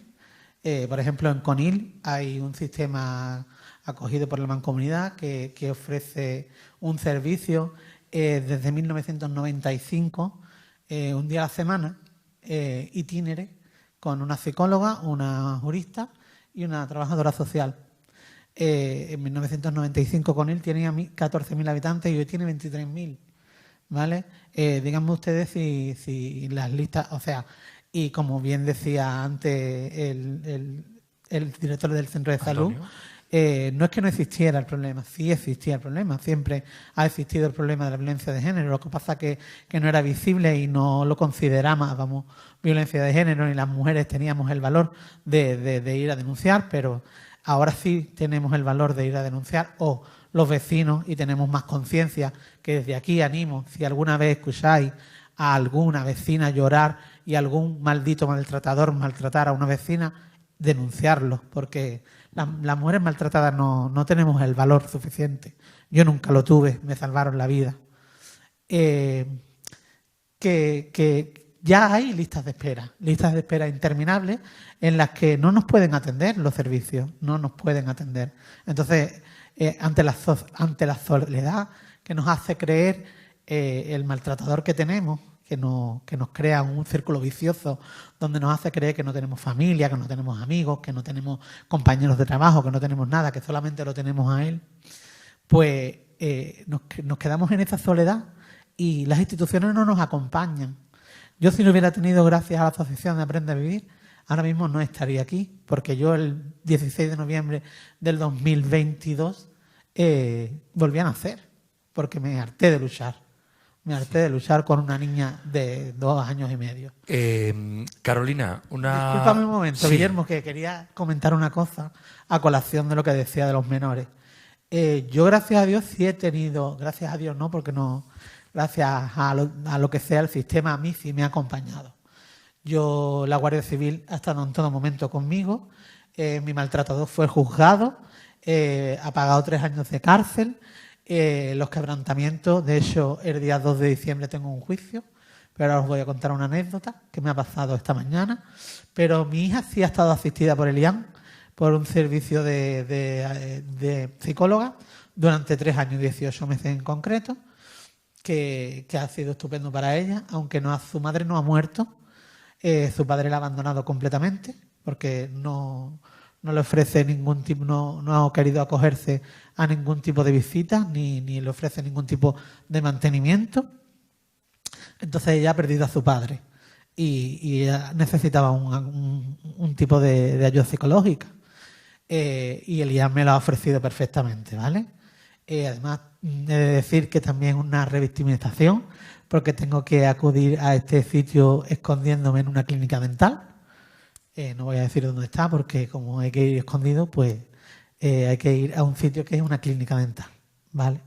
Por ejemplo, en Conil hay un sistema acogido por la Mancomunidad que ofrece un servicio desde 1995, un día a la semana, itinere, con una psicóloga, una jurista y una trabajadora social. En 1995 Conil tenía 14.000 habitantes y hoy tiene 23.000. ¿Vale? Díganme ustedes si las listas, o sea, y como bien decía antes el director del centro de salud, no es que no existiera el problema, sí existía el problema, siempre ha existido el problema de la violencia de género, lo que pasa que no era visible y no lo considerábamos violencia de género, ni las mujeres teníamos el valor de ir a denunciar, pero ahora sí tenemos el valor de ir a denunciar, o los vecinos, y tenemos más conciencia, que desde aquí animo, si alguna vez escucháis a alguna vecina llorar y algún maldito maltratador maltratar a una vecina, denunciarlo, porque las mujeres maltratadas no tenemos el valor suficiente. Yo nunca lo tuve, me salvaron la vida. Que ya hay listas de espera interminables en las que no nos pueden atender los servicios, no nos pueden atender. Entonces, ante la soledad que nos hace creer el maltratador que tenemos, que nos crea un círculo vicioso donde nos hace creer que no tenemos familia, que no tenemos amigos, que no tenemos compañeros de trabajo, que no tenemos nada, que solamente lo tenemos a él, pues nos quedamos en esa soledad y las instituciones no nos acompañan. Yo, si no hubiera tenido, gracias a la Asociación de Aprende a Vivir, ahora mismo no estaría aquí, porque yo el 16 de noviembre del 2022 volví a nacer, porque me harté de luchar. Me harté de luchar con una niña de 2 años y medio. Carolina, Discúlpame un momento, sí. Guillermo, que quería comentar una cosa a colación de lo que decía de los menores. Yo, gracias a Dios, sí he tenido, gracias a Dios no, porque no, gracias a lo que sea el sistema, a mí sí me ha acompañado. La Guardia Civil ha estado en todo momento conmigo, mi maltratador fue juzgado, ha pagado 3 años de cárcel. Los quebrantamientos, de hecho, el día 2 de diciembre tengo un juicio, pero ahora os voy a contar una anécdota que me ha pasado esta mañana. Pero mi hija sí ha estado asistida por el IAN, por un servicio de psicóloga, durante 3 años y 18 meses en concreto, que ha sido estupendo para ella, aunque su madre no ha muerto, su padre la ha abandonado completamente, porque no le ofrece ningún tipo, no ha querido acogerse a ningún tipo de visita, ni le ofrece ningún tipo de mantenimiento. Entonces ella ha perdido a su padre y ella necesitaba un tipo de ayuda psicológica. Y el IAM me lo ha ofrecido perfectamente, ¿vale? Además, he de decir que también una revictimización, porque tengo que acudir a este sitio escondiéndome en una clínica dental. No voy a decir dónde está, porque como hay que ir escondido, pues hay que ir a un sitio que es una clínica dental, ¿vale?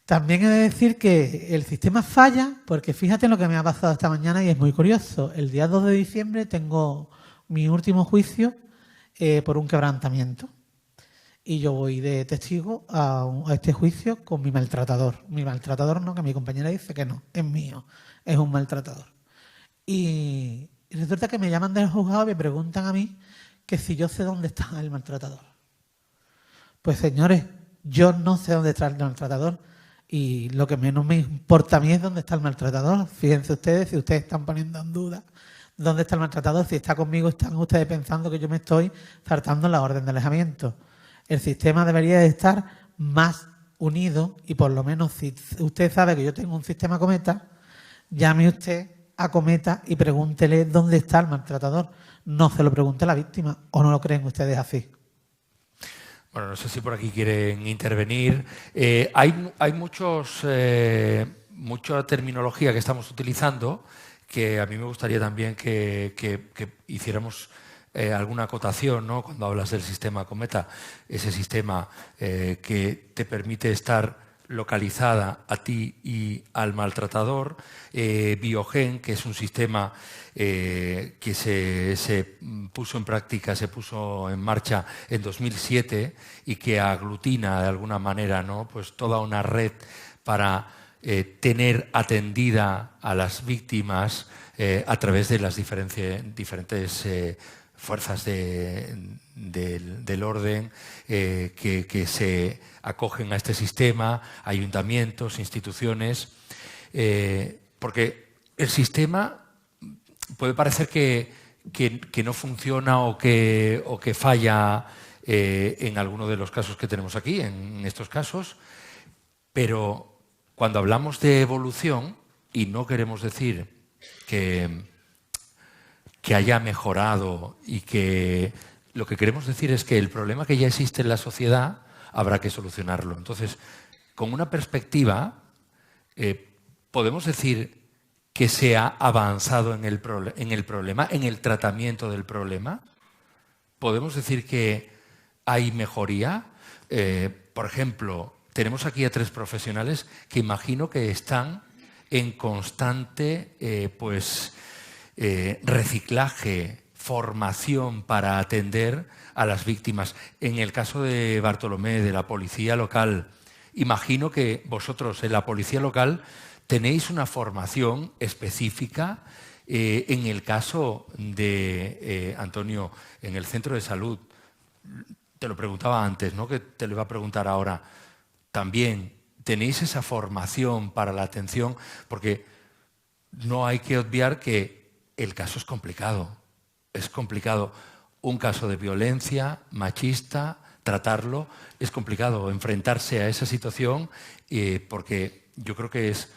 También he de decir que el sistema falla, porque fíjate lo que me ha pasado esta mañana y es muy curioso. El día 2 de diciembre tengo mi último juicio por un quebrantamiento. Y yo voy de testigo a este juicio con mi maltratador. Mi maltratador no, que mi compañera dice que no, es mío, es un maltratador. Y resulta que me llaman del juzgado y me preguntan a mí que si yo sé dónde está el maltratador. Pues señores, yo no sé dónde está el maltratador y lo que menos me importa a mí es dónde está el maltratador. Fíjense ustedes, si ustedes están poniendo en duda dónde está el maltratador, si está conmigo, están ustedes pensando que yo me estoy saltando la orden de alejamiento. El sistema debería de estar más unido y por lo menos si usted sabe que yo tengo un sistema Cometa, llame usted a Cometa y pregúntele dónde está el maltratador. No se lo pregunte a la víctima, ¿o no lo creen ustedes así? Bueno, no sé si por aquí quieren intervenir. Hay mucha terminología que estamos utilizando que a mí me gustaría también que hiciéramos alguna acotación, ¿no? Cuando hablas del sistema Cometa, ese sistema que te permite estar localizada a ti y al maltratador, Biogen, que es un sistema que se puso en práctica, se puso en marcha en 2007 y que aglutina de alguna manera, ¿no? Pues toda una red para tener atendida a las víctimas a través de las diferentes fuerzas del orden que se acogen a este sistema, ayuntamientos, instituciones, porque el sistema puede parecer que no funciona o que falla en alguno de los casos que tenemos aquí, en estos casos, pero cuando hablamos de evolución, y no queremos decir que haya mejorado y que Lo que queremos decir es que el problema que ya existe en la sociedad habrá que solucionarlo. Entonces, con una perspectiva, podemos decir que se ha avanzado en el problema, en el tratamiento del problema. Podemos decir que hay mejoría. Por ejemplo, tenemos aquí a 3 profesionales que imagino que están en constante reciclaje, formación para atender a las víctimas. En el caso de Bartolomé, de la policía local, imagino que vosotros en la policía local tenéis una formación específica. En el caso de Antonio, en el centro de salud, te lo preguntaba antes, ¿no?, que te lo iba a preguntar ahora, también tenéis esa formación para la atención, porque no hay que obviar que el caso es complicado. Es complicado. Un caso de violencia machista, tratarlo, es complicado enfrentarse a esa situación, porque yo creo que es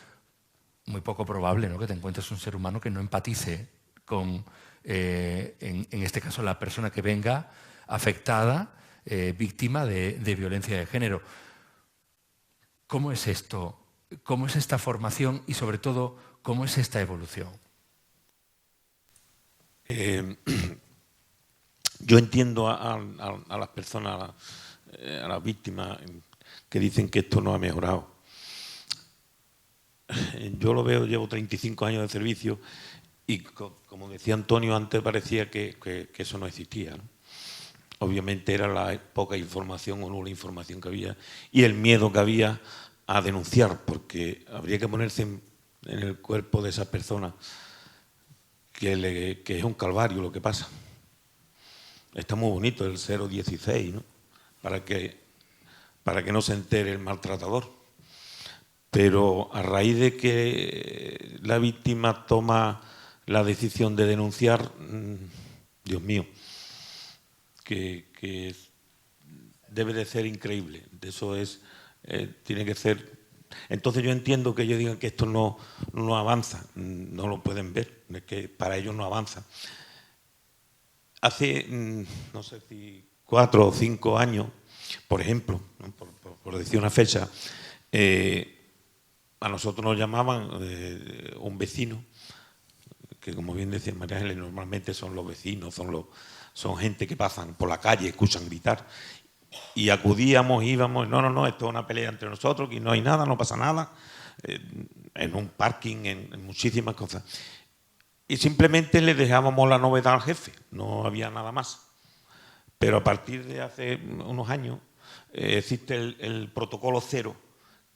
muy poco probable, ¿no?, que te encuentres un ser humano que no empatice con, en este caso, la persona que venga afectada, víctima de violencia de género. ¿Cómo es esto? ¿Cómo es esta formación y, sobre todo, cómo es esta evolución? Yo entiendo a las personas, a las víctimas, que dicen que esto no ha mejorado. Yo lo veo, llevo 35 años de servicio y, como decía Antonio antes, parecía que eso no existía, ¿no? Obviamente era la poca información o nula información que había y el miedo que había a denunciar, porque habría que ponerse en el cuerpo de esa persona, que es un calvario lo que pasa. Está muy bonito el 016, ¿no?, para que no se entere el maltratador. Pero a raíz de que la víctima toma la decisión de denunciar, Dios mío, que debe de ser increíble. Eso es, tiene que ser. Entonces yo entiendo que ellos digan que esto no avanza, no lo pueden ver, es que para ellos no avanza. Hace, no sé si 4 o 5 años, por ejemplo, ¿no?, por decir una fecha, a nosotros nos llamaban un vecino, que como bien decía María Ángeles, normalmente son los vecinos, son gente que pasan por la calle, escuchan gritar, y acudíamos, íbamos, no, esto es una pelea entre nosotros, que no hay nada, no pasa nada, en un parking, en muchísimas cosas. Y simplemente le dejábamos la novedad al jefe, no había nada más. Pero a partir de hace unos años existe el protocolo 0,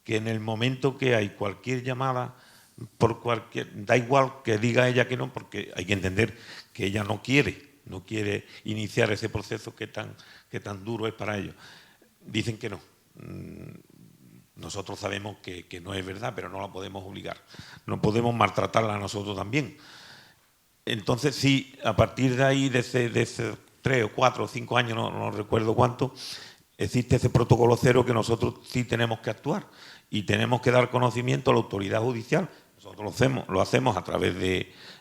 que en el momento que hay cualquier llamada, da igual que diga ella que no, porque hay que entender que ella no quiere iniciar ese proceso que tan duro es para ellos. Dicen que no. Nosotros sabemos que no es verdad, pero no la podemos obligar. No podemos maltratarla a nosotros también. Entonces sí, a partir de ahí, de ese 3 o 4 o 5 años, no recuerdo cuánto, existe ese protocolo 0 que nosotros sí tenemos que actuar y tenemos que dar conocimiento a la autoridad judicial. Nosotros lo hacemos a través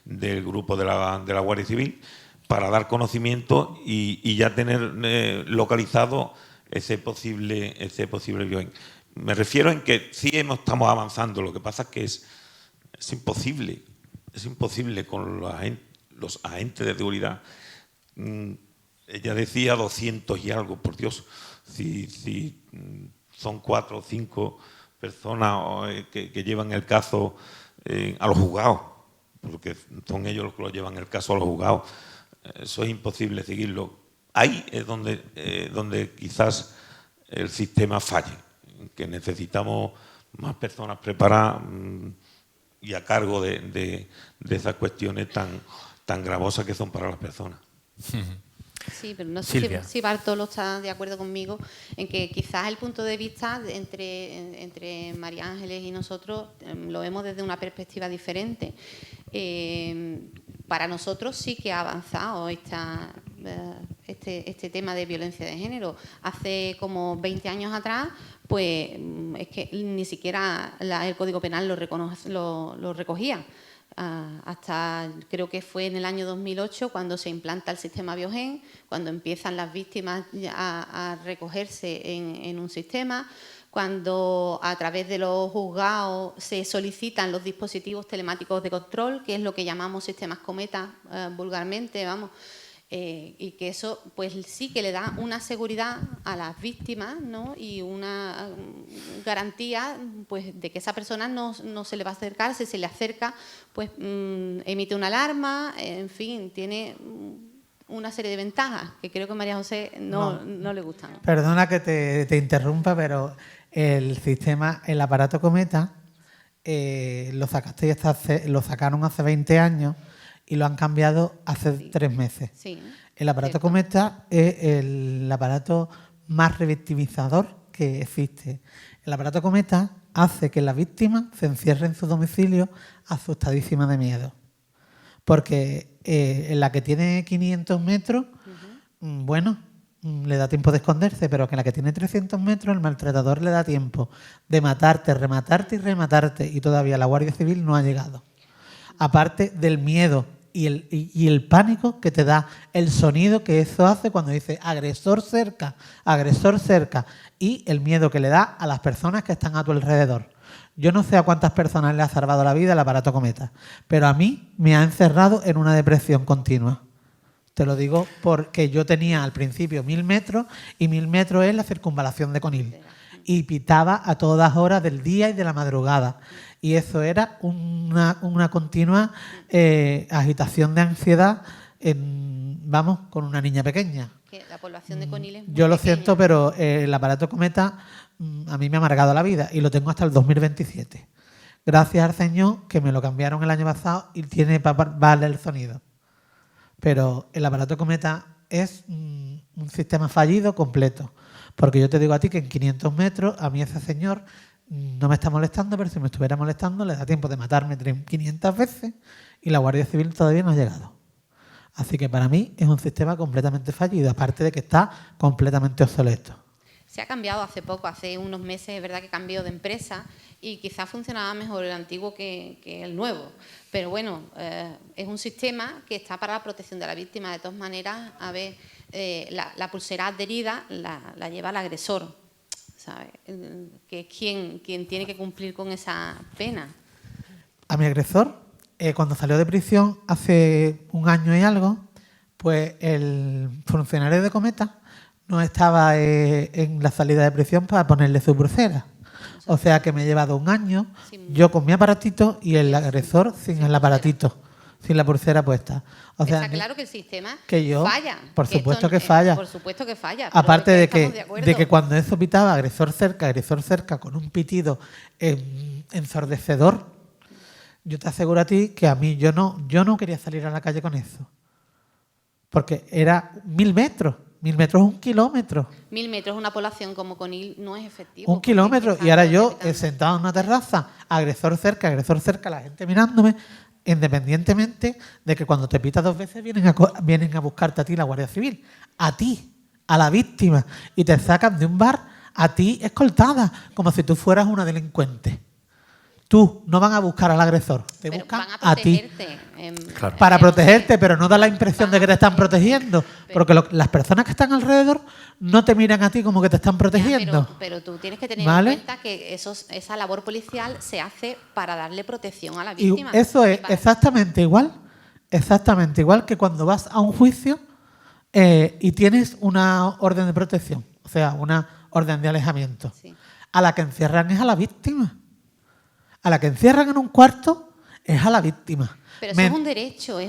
del grupo de la Guardia Civil para dar conocimiento y ya tener localizado ese posible violín. Me refiero en que sí estamos avanzando, lo que pasa es que es imposible. Es imposible con los agentes de seguridad. Ella decía 200 y algo, por Dios. Si son 4 o 5 personas que llevan el caso a los juzgados, porque son ellos los que lo llevan el caso a los juzgados, eso es imposible seguirlo. Ahí es donde quizás el sistema falle, que necesitamos más personas preparadas y a cargo de esas cuestiones tan gravosas que son para las personas. Sí, pero no sé si Bartolo está de acuerdo conmigo en que quizás el punto de vista entre María Ángeles y nosotros lo vemos desde una perspectiva diferente. Para nosotros sí que ha avanzado este tema de violencia de género. Hace como 20 años atrás, pues es que ni siquiera el Código Penal lo recogía. hasta creo que fue en el año 2008 cuando se implanta el sistema Biogen, cuando empiezan las víctimas a recogerse en un sistema, cuando a través de los juzgados se solicitan los dispositivos telemáticos de control, que es lo que llamamos sistemas cometa vulgarmente, vamos, y que eso pues sí que le da una seguridad a las víctimas, ¿no? Y una garantía pues de que esa persona no se le va a acercar. Si se le acerca pues emite una alarma, en fin, tiene una serie de ventajas que creo que a María José no le gustan. Perdona que te interrumpa, pero el sistema, el aparato cometa lo sacaron hace 20 años y lo han cambiado hace 3 meses. Sí, el aparato cierto. cometa es el aparato más revictimizador que existe. El aparato cometa hace que la víctima se encierre en su domicilio asustadísima de miedo. Porque en la que tiene 500 metros, bueno, le da tiempo de esconderse, pero que en la que tiene 300 metros el maltratador le da tiempo de matarte, rematarte y rematarte, y todavía la Guardia Civil no ha llegado. Aparte del miedo y el pánico que te da el sonido que eso hace cuando dice agresor cerca, y el miedo que le da a las personas que están a tu alrededor. Yo no sé a cuántas personas le ha salvado la vida el aparato cometa, pero a mí me ha encerrado en una depresión continua. Te lo digo porque yo tenía al principio 1000 metros y 1000 metros es la circunvalación de Conil. Y pitaba a todas horas del día y de la madrugada. Y eso era una continua agitación de ansiedad, con una niña pequeña. Que la población de Conil es muy Yo lo pequeña. siento, pero el aparato cometa a mí me ha amargado la vida y lo tengo hasta el 2027. Gracias al Señor que me lo cambiaron el año pasado y tiene vale el sonido. Pero el aparato cometa es un sistema fallido completo. Porque yo te digo a ti que en 500 metros a mí ese señor no me está molestando, pero si me estuviera molestando le da tiempo de matarme 500 veces y la Guardia Civil todavía no ha llegado. Así que para mí es un sistema completamente fallido, aparte de que está completamente obsoleto. Se ha cambiado hace poco, hace unos meses, es verdad que cambió de empresa y quizás funcionaba mejor el antiguo que el nuevo. Pero bueno, es un sistema que está para la protección de la víctima. De todas maneras, a ver, la pulsera adherida la lleva el agresor, ¿sabes? Que es quien tiene que cumplir con esa pena. A mi agresor, cuando salió de prisión hace 1 año y algo, pues el funcionario de Cometa no estaba en la salida de prisión para ponerle su pulsera. O sea que me he llevado 1 año, yo con mi aparatito y el agresor sin el aparatito, sin la pulsera puesta. O sea, está claro que el sistema que falla. Por supuesto que falla. Por supuesto que falla. Aparte de de que cuando eso pitaba agresor cerca, con un pitido ensordecedor, yo te aseguro a ti que a mí yo no quería salir a la calle con eso. Porque era 1000 metros. 1000 metros es 1 kilómetro. 1000 metros, una población como Conil no es efectivo. 1 kilómetro. Y ahora yo, sentado en una terraza, agresor cerca, la gente mirándome, independientemente de que cuando te pita 2 veces vienen a buscarte a ti la Guardia Civil. A ti, a la víctima. Y te sacan de un bar a ti escoltada, como si tú fueras una delincuente. Tú, no van a buscar al agresor, te buscan a ti. Claro. Para protegerte, pero no da la impresión de que te están protegiendo, porque las personas que están alrededor no te miran a ti como que te están protegiendo. Pero tú tienes que tener ¿Vale? en cuenta que esa labor policial se hace para darle protección a la víctima. Y eso es exactamente igual que cuando vas a un juicio y tienes una orden de protección, o sea, una orden de alejamiento. Sí. A la que encierran es a la víctima. A la que encierran en un cuarto es a la víctima. Pero eso es un derecho,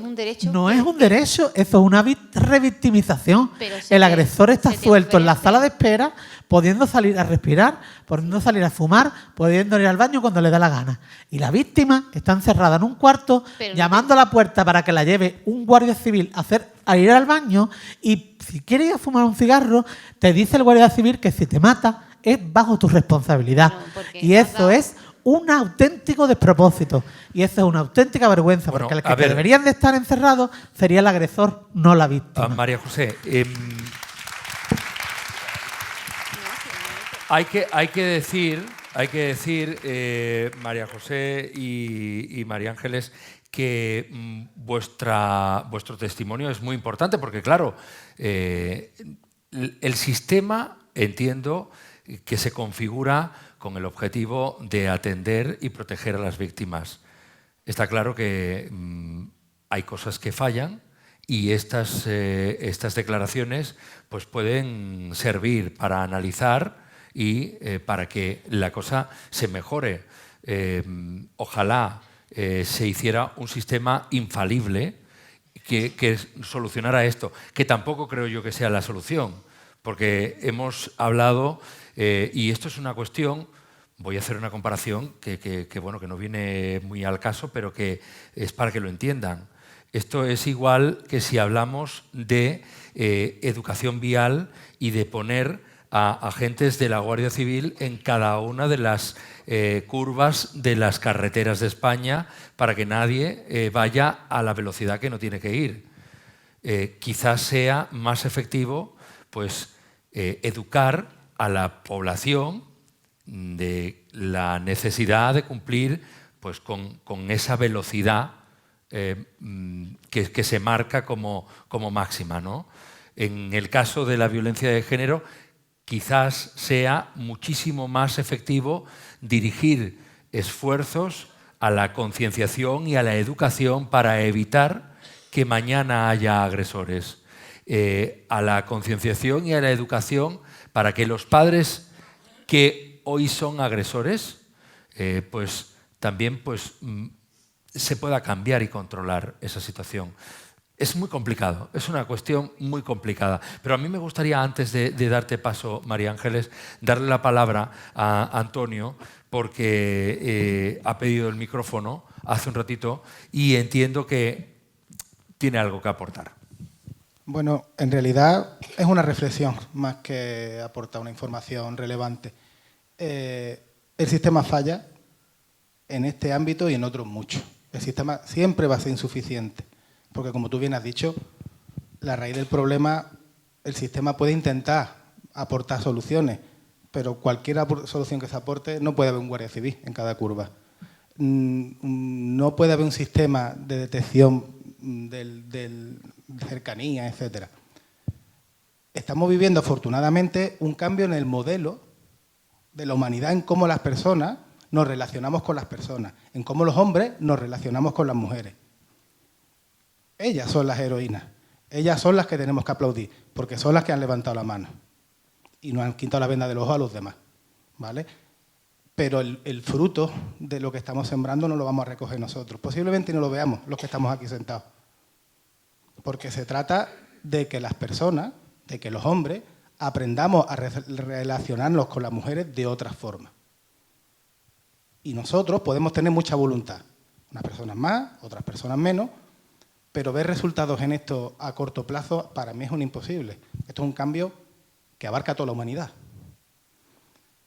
No es un derecho, eso es una revictimización. Pero El agresor está suelto en la sala de espera, pudiendo salir a respirar, pudiendo salir a fumar, pudiendo ir al baño cuando le da la gana. Y la víctima está encerrada en un cuarto, llamando a la puerta para que la lleve un guardia civil a ir al baño, y si quiere ir a fumar un cigarro, te dice el guardia civil que si te mata es bajo tu responsabilidad. Y eso es un auténtico despropósito. Y eso es una auténtica vergüenza, porque el que deberían de estar encerrados sería el agresor, no la víctima. María José, hay que decir, María José y María Ángeles, que vuestro testimonio es muy importante porque, claro, el sistema, entiendo, que se configura con el objetivo de atender y proteger a las víctimas. Está claro que hay cosas que fallan y estas declaraciones pues, pueden servir para analizar y para que la cosa se mejore. Ojalá se hiciera un sistema infalible que solucionara esto, que tampoco creo yo que sea la solución, porque hemos hablado, y esto es una cuestión, voy a hacer una comparación que no viene muy al caso, pero que es para que lo entiendan. Esto es igual que si hablamos de educación vial y de poner a agentes de la Guardia Civil en cada una de las curvas de las carreteras de España para que nadie vaya a la velocidad que no tiene que ir. Quizás sea más efectivo pues, educar a la población de la necesidad de cumplir pues, con esa velocidad que se marca como máxima, ¿no? En el caso de la violencia de género, quizás sea muchísimo más efectivo dirigir esfuerzos a la concienciación y a la educación para evitar que mañana haya agresores, a la concienciación y a la educación para que los padres que hoy son agresores, pues también pues, se pueda cambiar y controlar esa situación. Es muy complicado, es una cuestión muy complicada. Pero a mí me gustaría, antes de darte paso, María Ángeles, darle la palabra a Antonio, porque ha pedido el micrófono hace un ratito y entiendo que tiene algo que aportar. Bueno, en realidad es una reflexión más que aportar una información relevante. El sistema falla en este ámbito y en otros muchos. El sistema siempre va a ser insuficiente, porque como tú bien has dicho, la raíz del problema, el sistema puede intentar aportar soluciones, pero cualquier solución que se aporte no puede haber un guardia civil en cada curva. No puede haber un sistema de detección de cercanía, etcétera. Estamos viviendo, afortunadamente, un cambio en el modelo de la humanidad, en cómo las personas nos relacionamos con las personas, en cómo los hombres nos relacionamos con las mujeres. Ellas son las heroínas, ellas son las que tenemos que aplaudir, porque son las que han levantado la mano y nos han quitado la venda del ojo a los demás, ¿vale? Pero el fruto de lo que estamos sembrando no lo vamos a recoger nosotros. Posiblemente no lo veamos los que estamos aquí sentados. Porque se trata de que las personas, de que los hombres, aprendamos a relacionarnos con las mujeres de otra forma. Y nosotros podemos tener mucha voluntad. Unas personas más, otras personas menos, pero ver resultados en esto a corto plazo para mí es un imposible. Esto es un cambio que abarca a toda la humanidad.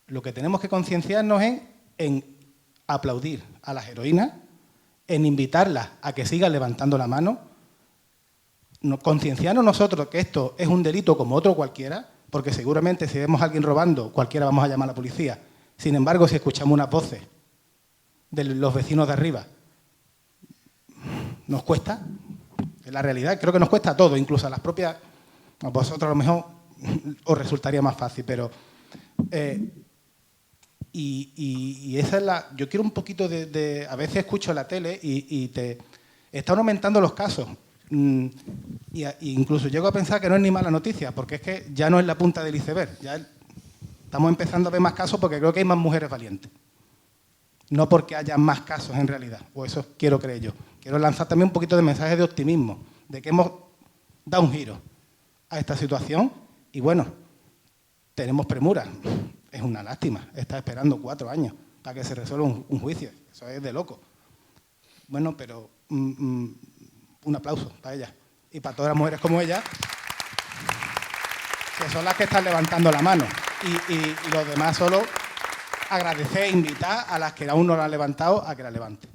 Lo que tenemos que concienciarnos es en aplaudir a las heroínas, en invitarlas a que sigan levantando la mano, concienciarnos nosotros que esto es un delito como otro cualquiera, porque seguramente si vemos a alguien robando, cualquiera vamos a llamar a la policía. Sin embargo, si escuchamos unas voces de los vecinos de arriba, nos cuesta. En la realidad creo que nos cuesta a todos, incluso a las propias. A vosotros a lo mejor os resultaría más fácil, pero y esa es la. Yo quiero un poquito de a veces escucho la tele y están aumentando los casos. Y incluso llego a pensar que no es ni mala noticia, porque es que ya no es la punta del iceberg. Ya estamos empezando a ver más casos porque creo que hay más mujeres valientes. No porque haya más casos en realidad, o eso quiero creer yo. Quiero lanzar también un poquito de mensaje de optimismo, de que hemos dado un giro a esta situación y bueno, tenemos premura. Es una lástima, está esperando 4 años para que se resuelva un juicio. Eso es de loco. Bueno, pero un aplauso para ella y para todas las mujeres como ella, que son las que están levantando la mano. Y los demás solo agradecer e invitar a las que aún no la han levantado a que la levanten.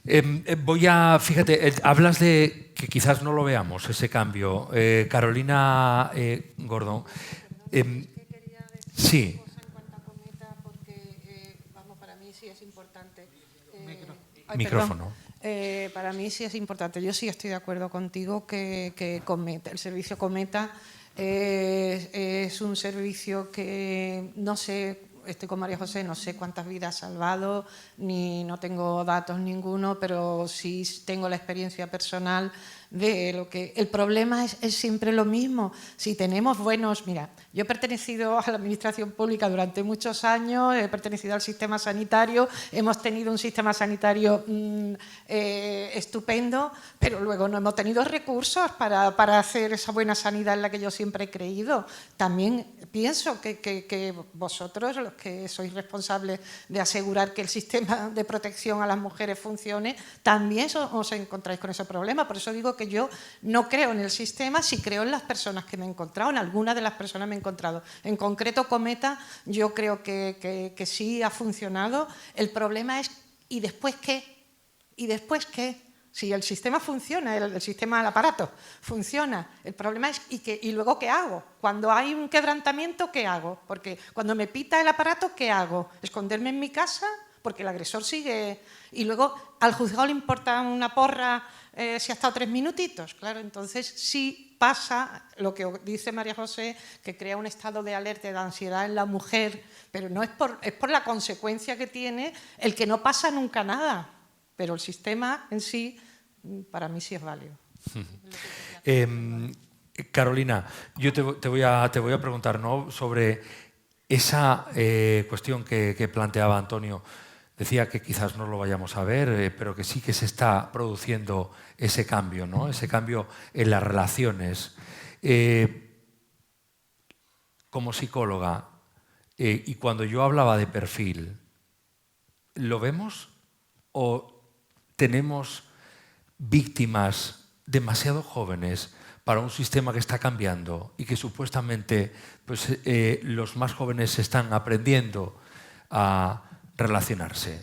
Fíjate, hablas de que quizás no lo veamos, ese cambio. Carolina Gordón. Sí. Para mí sí es importante. Micrófono. Para mí sí es importante. Yo sí estoy de acuerdo contigo que Cometa, el servicio Cometa es un servicio que no sé, estoy con María José, no sé cuántas vidas ha salvado, ni no tengo datos ninguno, pero sí tengo la experiencia personal de lo que... El problema es siempre lo mismo. Si tenemos buenos... Mira, yo he pertenecido a la administración pública durante muchos años, he pertenecido al sistema sanitario, hemos tenido un sistema sanitario estupendo, pero luego no hemos tenido recursos para hacer esa buena sanidad en la que yo siempre he creído. También pienso que vosotros, los que sois responsables de asegurar que el sistema de protección a las mujeres funcione, también os encontráis con ese problema. Por eso digo que yo no creo en el sistema, sí creo en las personas que me he encontrado, en algunas de las personas me he encontrado. En concreto, Cometa, yo creo que sí ha funcionado. El problema es, ¿y después qué? ¿Y después qué? Si el sistema funciona, el sistema del aparato funciona, el problema es ¿y luego qué hago? Cuando hay un quebrantamiento, ¿qué hago? Porque cuando me pita el aparato, ¿qué hago? ¿Esconderme en mi casa? Porque el agresor sigue... Y luego al juzgado le importa una porra si ha estado 3 minutitos. Claro, entonces sí pasa lo que dice María José, que crea un estado de alerta, de ansiedad en la mujer, pero no es por la consecuencia que tiene el que no pasa nunca nada. Pero el sistema en sí, para mí sí es válido. Carolina, yo te voy a preguntar, ¿no?, sobre esa cuestión que planteaba Antonio. Decía que quizás no lo vayamos a ver, pero que sí que se está produciendo ese cambio, ¿no?, ese cambio en las relaciones. Como psicóloga, y cuando yo hablaba de perfil, ¿lo vemos o tenemos víctimas demasiado jóvenes para un sistema que está cambiando y que supuestamente pues, los más jóvenes están aprendiendo a relacionarse?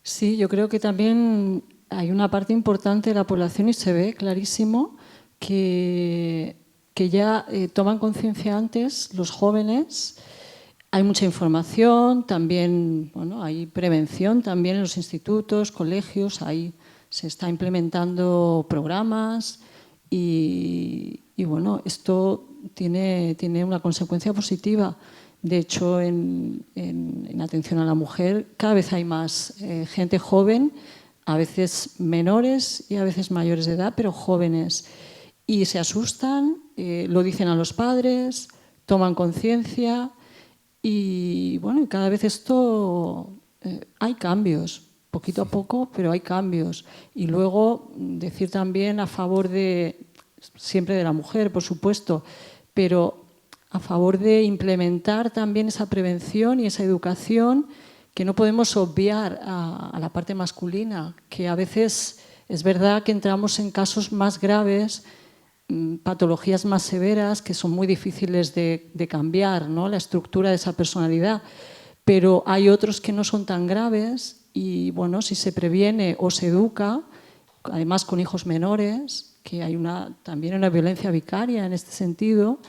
Sí, yo creo que también hay una parte importante de la población y se ve clarísimo que ya toman conciencia antes los jóvenes. Hay mucha información, también hay prevención también en los institutos, colegios, ahí se está implementando programas y bueno, esto tiene una consecuencia positiva. De hecho, en atención a la mujer cada vez hay más gente joven, a veces menores y a veces mayores de edad, pero jóvenes. Y se asustan, lo dicen a los padres, toman conciencia. Y bueno, cada vez esto hay cambios, poquito a poco, pero hay cambios. Y luego decir también a favor siempre de la mujer, por supuesto, pero a favor de implementar también esa prevención y esa educación, que no podemos obviar a la parte masculina, que a veces es verdad que entramos en casos más graves, patologías más severas que son muy difíciles de cambiar, ¿no?, la estructura de esa personalidad, pero hay otros que no son tan graves y bueno, si se previene o se educa, además con hijos menores, que hay también una violencia vicaria en este sentido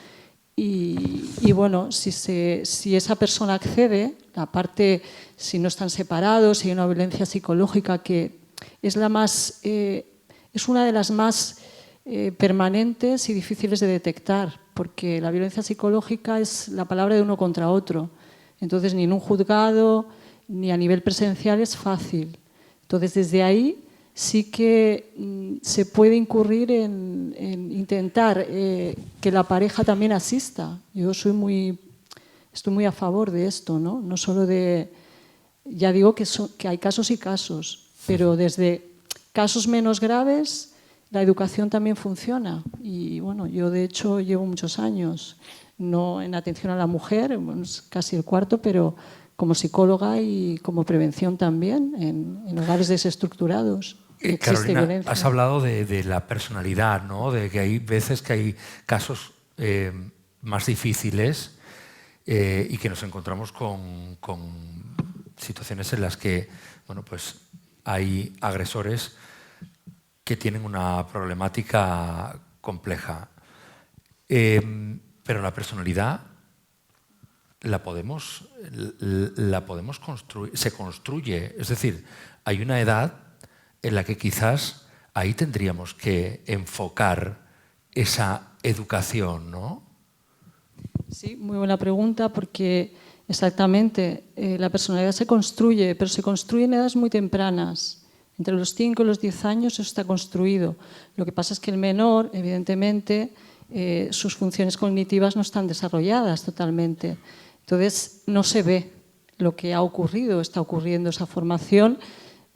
y bueno, si esa persona accede, aparte si no están separados, si hay una violencia psicológica que es una de las más permanentes y difíciles de detectar, porque la violencia psicológica es la palabra de uno contra otro. Entonces, ni en un juzgado ni a nivel presencial es fácil. Entonces, desde ahí sí que se puede incurrir en intentar que la pareja también asista. Yo estoy muy a favor de esto, ¿no? No solo ya digo que hay casos y casos, pero desde casos menos graves la educación también funciona y bueno, yo de hecho llevo muchos años no en atención a la mujer, es casi el cuarto, pero como psicóloga y como prevención también en hogares desestructurados. Carolina, violencia. Has hablado de la personalidad, ¿no?, de que hay veces que hay casos más difíciles y que nos encontramos con situaciones en las que bueno, pues hay agresores que tienen una problemática compleja. Pero la personalidad la podemos construir, se construye. Es decir, hay una edad en la que quizás ahí tendríamos que enfocar esa educación, ¿no? Sí, muy buena pregunta, porque exactamente la personalidad se construye, pero se construye en edades muy tempranas. Entre los 5 y los 10 años eso está construido. Lo que pasa es que el menor, evidentemente, sus funciones cognitivas no están desarrolladas totalmente. Entonces, no se ve lo que ha ocurrido, está ocurriendo. Esa formación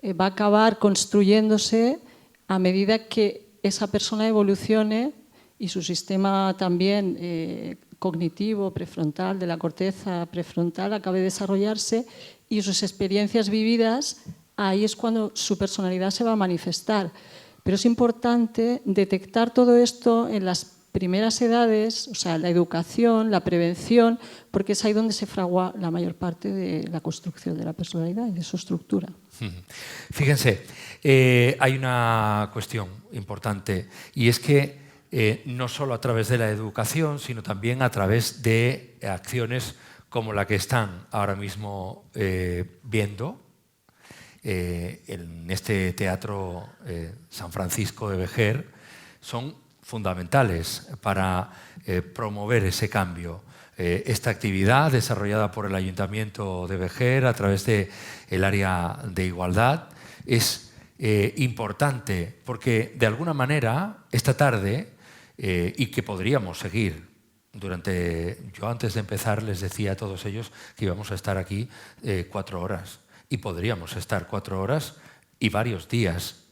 va a acabar construyéndose a medida que esa persona evolucione y su sistema también cognitivo, prefrontal, de la corteza prefrontal, acabe de desarrollarse y sus experiencias vividas, ahí es cuando su personalidad se va a manifestar. Pero es importante detectar todo esto en las primeras edades, o sea, la educación, la prevención, porque es ahí donde se fragua la mayor parte de la construcción de la personalidad y de su estructura. Fíjense, hay una cuestión importante y es que no solo a través de la educación, sino también a través de acciones como la que están ahora mismo viendo en este teatro San Francisco de Vejer, son fundamentales para promover ese cambio. Esta actividad desarrollada por el Ayuntamiento de Vejer a través del área de igualdad es importante porque de alguna manera esta tarde y que podríamos seguir yo antes de empezar les decía a todos ellos que íbamos a estar aquí 4 horas y podríamos estar 4 horas y varios días,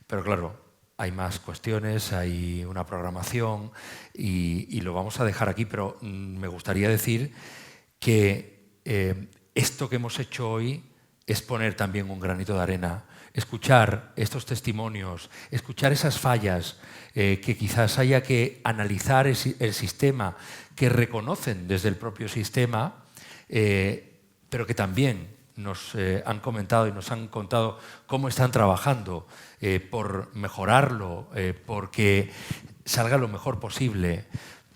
pero claro, hay más cuestiones, hay una programación y lo vamos a dejar aquí, pero me gustaría decir que esto que hemos hecho hoy es poner también un granito de arena, escuchar estos testimonios, escuchar esas fallas que quizás haya que analizar el sistema, que reconocen desde el propio sistema, pero que también nos han comentado y nos han contado cómo están trabajando por mejorarlo, porque salga lo mejor posible,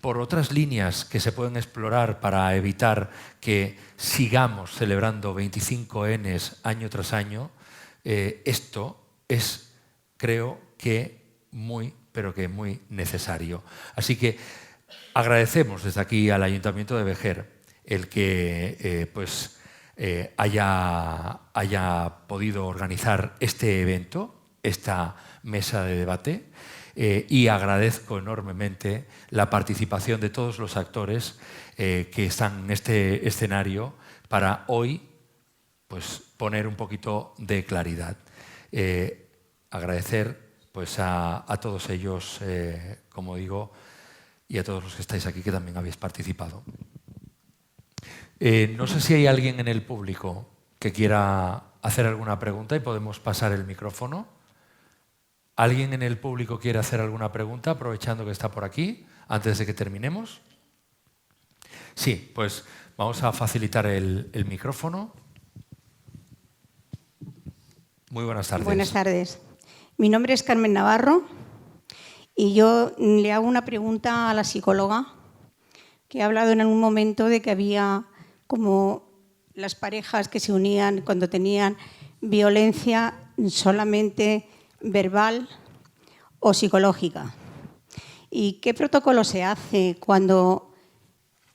por otras líneas que se pueden explorar para evitar que sigamos celebrando 25Ns año tras año. Esto es, creo que muy, pero que muy necesario. Así que agradecemos desde aquí al Ayuntamiento de Vejer el que haya podido organizar este evento, esta mesa de debate, y agradezco enormemente la participación de todos los actores que están en este escenario para hoy poner un poquito de claridad. Agradecer a todos ellos, como digo, y a todos los que estáis aquí que también habéis participado. No sé si hay alguien en el público que quiera hacer alguna pregunta y podemos pasar el micrófono. ¿Alguien en el público quiere hacer alguna pregunta, aprovechando que está por aquí, antes de que terminemos? Sí, pues vamos a facilitar el micrófono. Muy buenas tardes. Buenas tardes. Mi nombre es Carmen Navarro y yo le hago una pregunta a la psicóloga que ha hablado en algún momento de que había como las parejas que se unían cuando tenían violencia solamente verbal o psicológica. ¿Y qué protocolo se hace cuando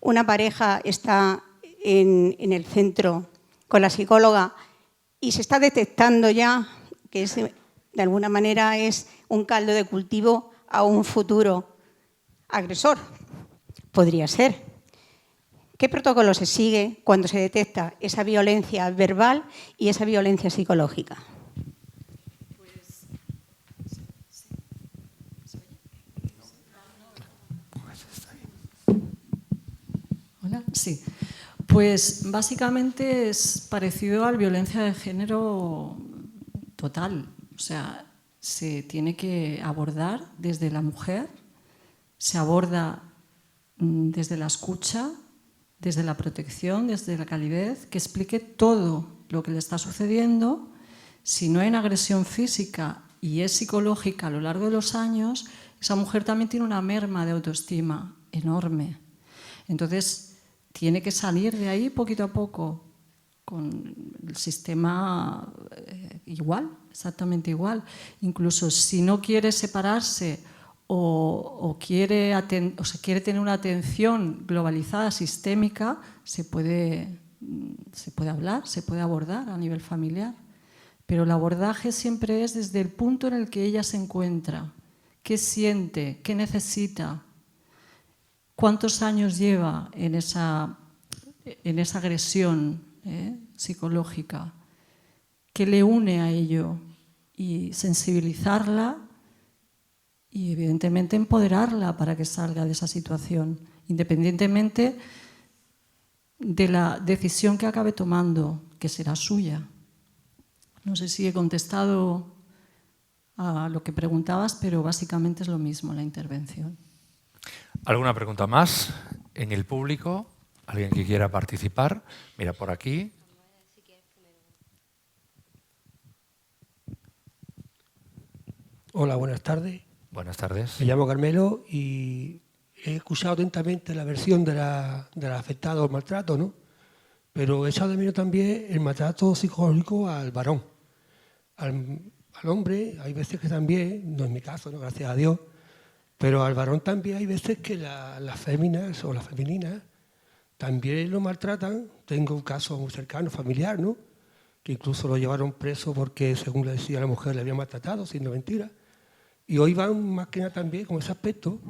una pareja está en el centro con la psicóloga y se está detectando ya que de alguna manera es un caldo de cultivo a un futuro agresor? Podría ser. ¿Qué protocolo se sigue cuando se detecta esa violencia verbal y esa violencia psicológica? Hola, sí. Pues básicamente es parecido a la violencia de género total. O sea, se tiene que abordar desde la mujer, se aborda desde la escucha, desde la protección, desde la calidez, que explique todo lo que le está sucediendo, Si no hay una agresión física y es psicológica a lo largo de los años, esa mujer también tiene una merma de autoestima enorme. Entonces, tiene que salir de ahí poquito a poco, con el sistema igual, exactamente igual. Incluso si no quiere separarse o quiere tener una atención globalizada, sistémica, se puede hablar, se puede abordar a nivel familiar. Pero el abordaje siempre es desde el punto en el que ella se encuentra. ¿Qué siente? ¿Qué necesita? ¿Cuántos años lleva en esa agresión psicológica? ¿Qué le une a ello? Y sensibilizarla y evidentemente empoderarla para que salga de esa situación, independientemente de la decisión que acabe tomando, que será suya. No sé si he contestado a lo que preguntabas, pero básicamente es lo mismo la intervención. ¿Alguna pregunta más en el público? ¿Alguien que quiera participar? Mira, por aquí. Hola, buenas tardes. Buenas tardes. Me llamo Carmelo y he escuchado atentamente la versión de la afectada al maltrato, ¿no? Pero he echado de menos también el maltrato psicológico al varón. Al hombre hay veces que también, no es mi caso, ¿no? Gracias a Dios, pero al varón también hay veces que las féminas o las femeninas también lo maltratan. Tengo un caso muy cercano, familiar, ¿no? Que incluso lo llevaron preso porque, según le decía la mujer, le había maltratado, siendo mentira. Y hoy van más que nada también con ese aspecto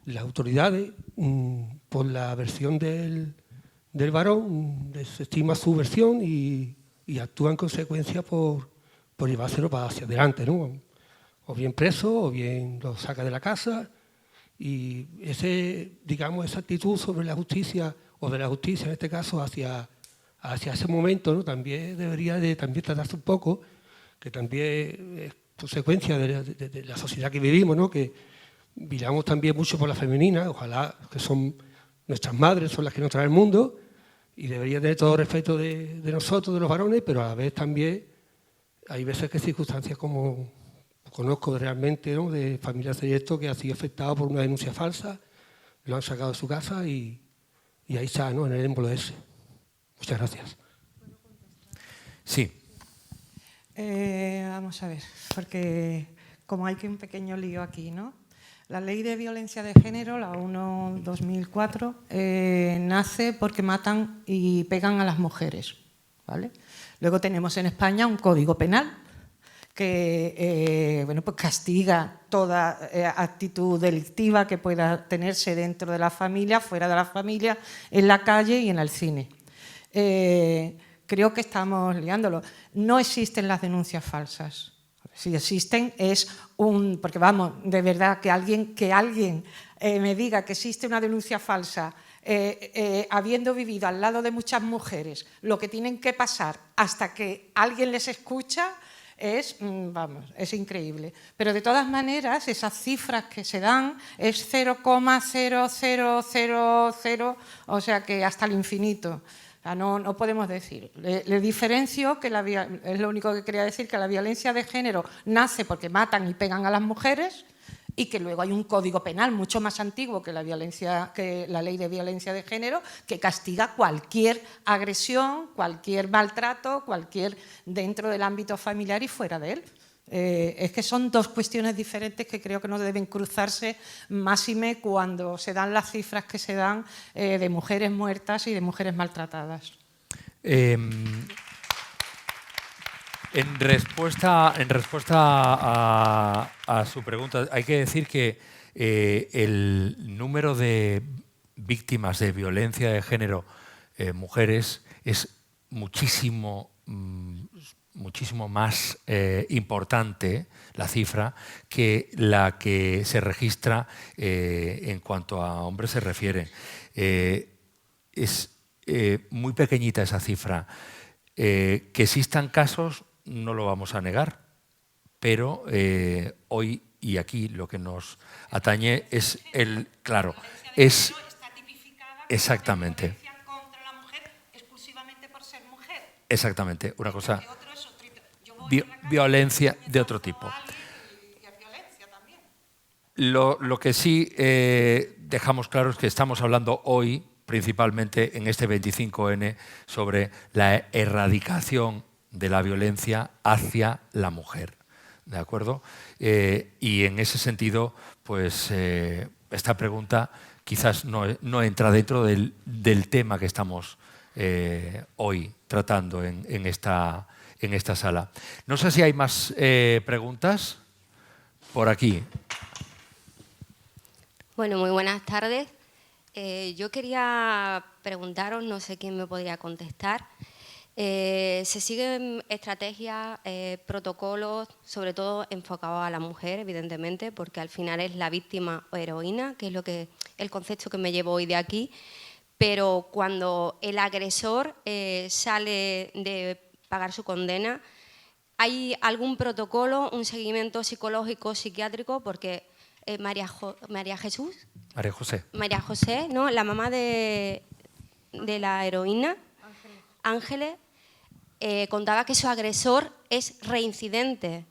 las autoridades, por la versión del varón, desestima su versión y actúa en consecuencia por llevárselo para hacia adelante, ¿no? O bien preso, o bien lo saca de la casa. Y esa actitud sobre la justicia, o de la justicia en este caso, hacia ese momento, ¿no? También debería de tratarse un poco, que también es consecuencia de la sociedad que vivimos, ¿no? Que miramos también mucho por las femeninas, ojalá, que son nuestras madres, son las que nos traen el mundo, y debería tener todo respeto de nosotros, de los varones, pero a la vez también hay veces que circunstancias como conozco realmente, ¿no? De familias de esto que ha sido afectado por una denuncia falsa, lo han sacado de su casa y ahí está, ¿no? En el émbolo ese. Muchas gracias. Sí. Vamos a ver, porque como hay que un pequeño lío aquí, ¿no? La Ley de Violencia de Género, la 1/2004, nace porque matan y pegan a las mujeres, ¿vale? Luego tenemos en España un Código Penal que pues castiga toda actitud delictiva que pueda tenerse dentro de la familia, fuera de la familia, en la calle y en el cine. Creo que estamos liándolo. No existen las denuncias falsas. Si existen es porque vamos, de verdad, que alguien me diga que existe una denuncia falsa, habiendo vivido al lado de muchas mujeres, lo que tienen que pasar hasta que alguien les escucha, es increíble. Pero de todas maneras, esas cifras que se dan es 0,0000, o sea que hasta el infinito. No podemos decir. Le diferencio, es lo único que quería decir, que la violencia de género nace porque matan y pegan a las mujeres y que luego hay un código penal mucho más antiguo que la Ley de Violencia de Género, que castiga cualquier agresión, cualquier maltrato, dentro del ámbito familiar y fuera de él. Es que son dos cuestiones diferentes que creo que no deben cruzarse, máxime cuando se dan las cifras que se dan de mujeres muertas y de mujeres maltratadas. En respuesta a su pregunta, hay que decir que el número de víctimas de violencia de género, mujeres, es muchísimo más importante, la cifra, que la que se registra en cuanto a hombres se refiere. Es muy pequeñita esa cifra. Que existan casos no lo vamos a negar, pero hoy y aquí lo que nos atañe es exactamente. Contra la mujer exclusivamente por ser mujer. Exactamente, una cosa. violencia de otro tipo. Lo que sí dejamos claro es que estamos hablando hoy, principalmente en este 25N, sobre la erradicación de la violencia hacia la mujer. ¿De acuerdo? Y en ese sentido, pues esta pregunta quizás no entra dentro del tema que estamos hoy tratando en esta sala. No sé si hay más preguntas por aquí. Bueno, muy buenas tardes. Yo quería preguntaros, no sé quién me podría contestar. Se siguen estrategias, protocolos, sobre todo enfocados a la mujer, evidentemente, porque al final es la víctima o heroína, que es el concepto que me llevo hoy de aquí. Pero cuando el agresor sale de pagar su condena, ¿hay algún protocolo, un seguimiento psicológico, psiquiátrico? Porque María José, ¿no? La mamá de la heroína, Ángeles, contaba que su agresor es reincidente.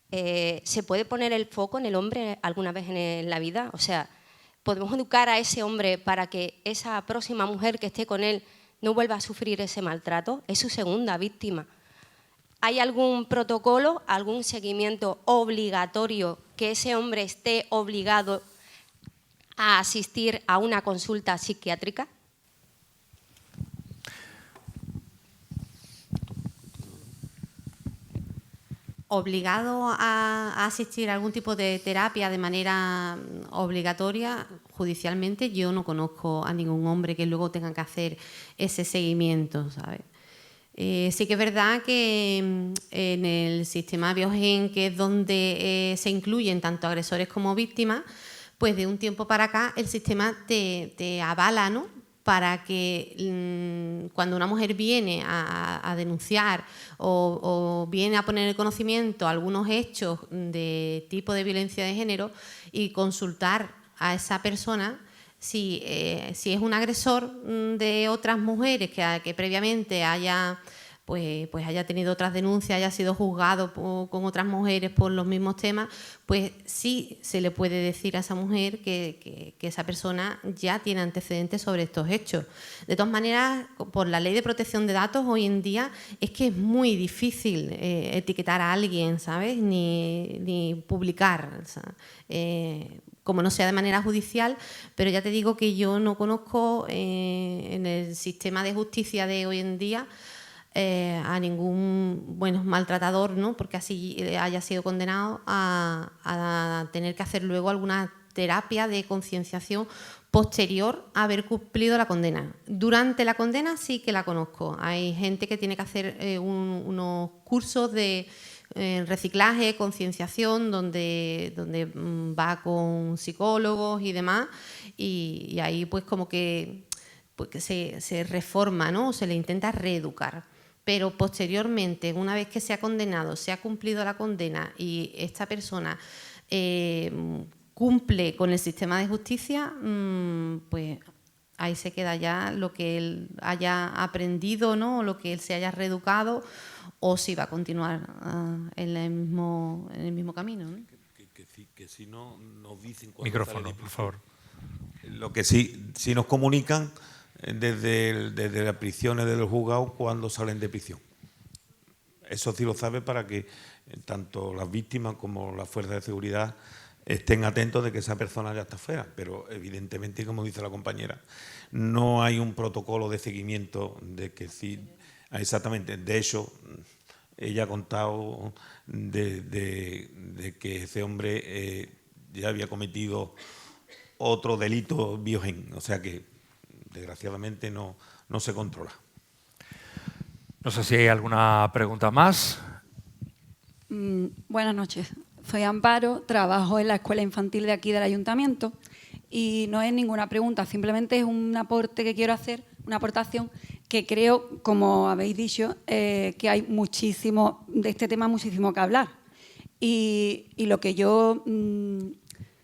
¿Se puede poner el foco en el hombre alguna vez en la vida? O sea, ¿podemos educar a ese hombre para que esa próxima mujer que esté con él no vuelva a sufrir ese maltrato? Es su segunda víctima. ¿Hay algún protocolo, algún seguimiento obligatorio que ese hombre esté obligado a asistir a una consulta psiquiátrica? Obligado a asistir a algún tipo de terapia de manera obligatoria, judicialmente, yo no conozco a ningún hombre que luego tenga que hacer ese seguimiento, ¿sabes? Sí que es verdad que en el sistema Biogen, que es donde se incluyen tanto agresores como víctimas, pues de un tiempo para acá el sistema te avala, ¿no?, para que cuando una mujer viene a denunciar o viene a poner en conocimiento algunos hechos de tipo de violencia de género y consultar a esa persona si es un agresor de otras mujeres que previamente haya tenido otras denuncias, haya sido juzgado con otras mujeres por los mismos temas, pues sí se le puede decir a esa mujer que esa persona ya tiene antecedentes sobre estos hechos. De todas maneras, por la Ley de Protección de Datos, hoy en día es que es muy difícil etiquetar a alguien, ¿sabes?, ni publicar, o sea, como no sea de manera judicial, pero ya te digo que yo no conozco en el sistema de justicia de hoy en día a ningún maltratador, ¿no?, porque así haya sido condenado a tener que hacer luego alguna terapia de concienciación posterior a haber cumplido la condena. Durante la condena sí que la conozco. Hay gente que tiene que hacer unos cursos de reciclaje, concienciación, donde va con psicólogos y demás, y ahí pues como que se reforma, ¿no?, se le intenta reeducar. Pero posteriormente, una vez que se ha condenado, se ha cumplido la condena y esta persona cumple con el sistema de justicia, pues ahí se queda ya lo que él haya aprendido, ¿no?, o lo que él se haya reeducado, o si va a continuar en el mismo camino, ¿no? Que si no nos dicen cuando micrófono, sale de por favor. Lo que sí nos comunican desde las prisiones de los juzgados cuando salen de prisión. Eso sí lo sabe, para que tanto las víctimas como las fuerzas de seguridad estén atentos de que esa persona ya está fuera. Pero evidentemente, como dice la compañera, no hay un protocolo de seguimiento de que sí, exactamente. De hecho, ella ha contado de que ese hombre ya había cometido otro delito Biogen, o sea que desgraciadamente no se controla. No sé si hay alguna pregunta más. Buenas noches. Soy Amparo, trabajo en la escuela infantil de aquí del ayuntamiento y no es ninguna pregunta, simplemente es un aporte que quiero hacer, una aportación que creo, como habéis dicho, que hay muchísimo de este tema, muchísimo que hablar. Y lo que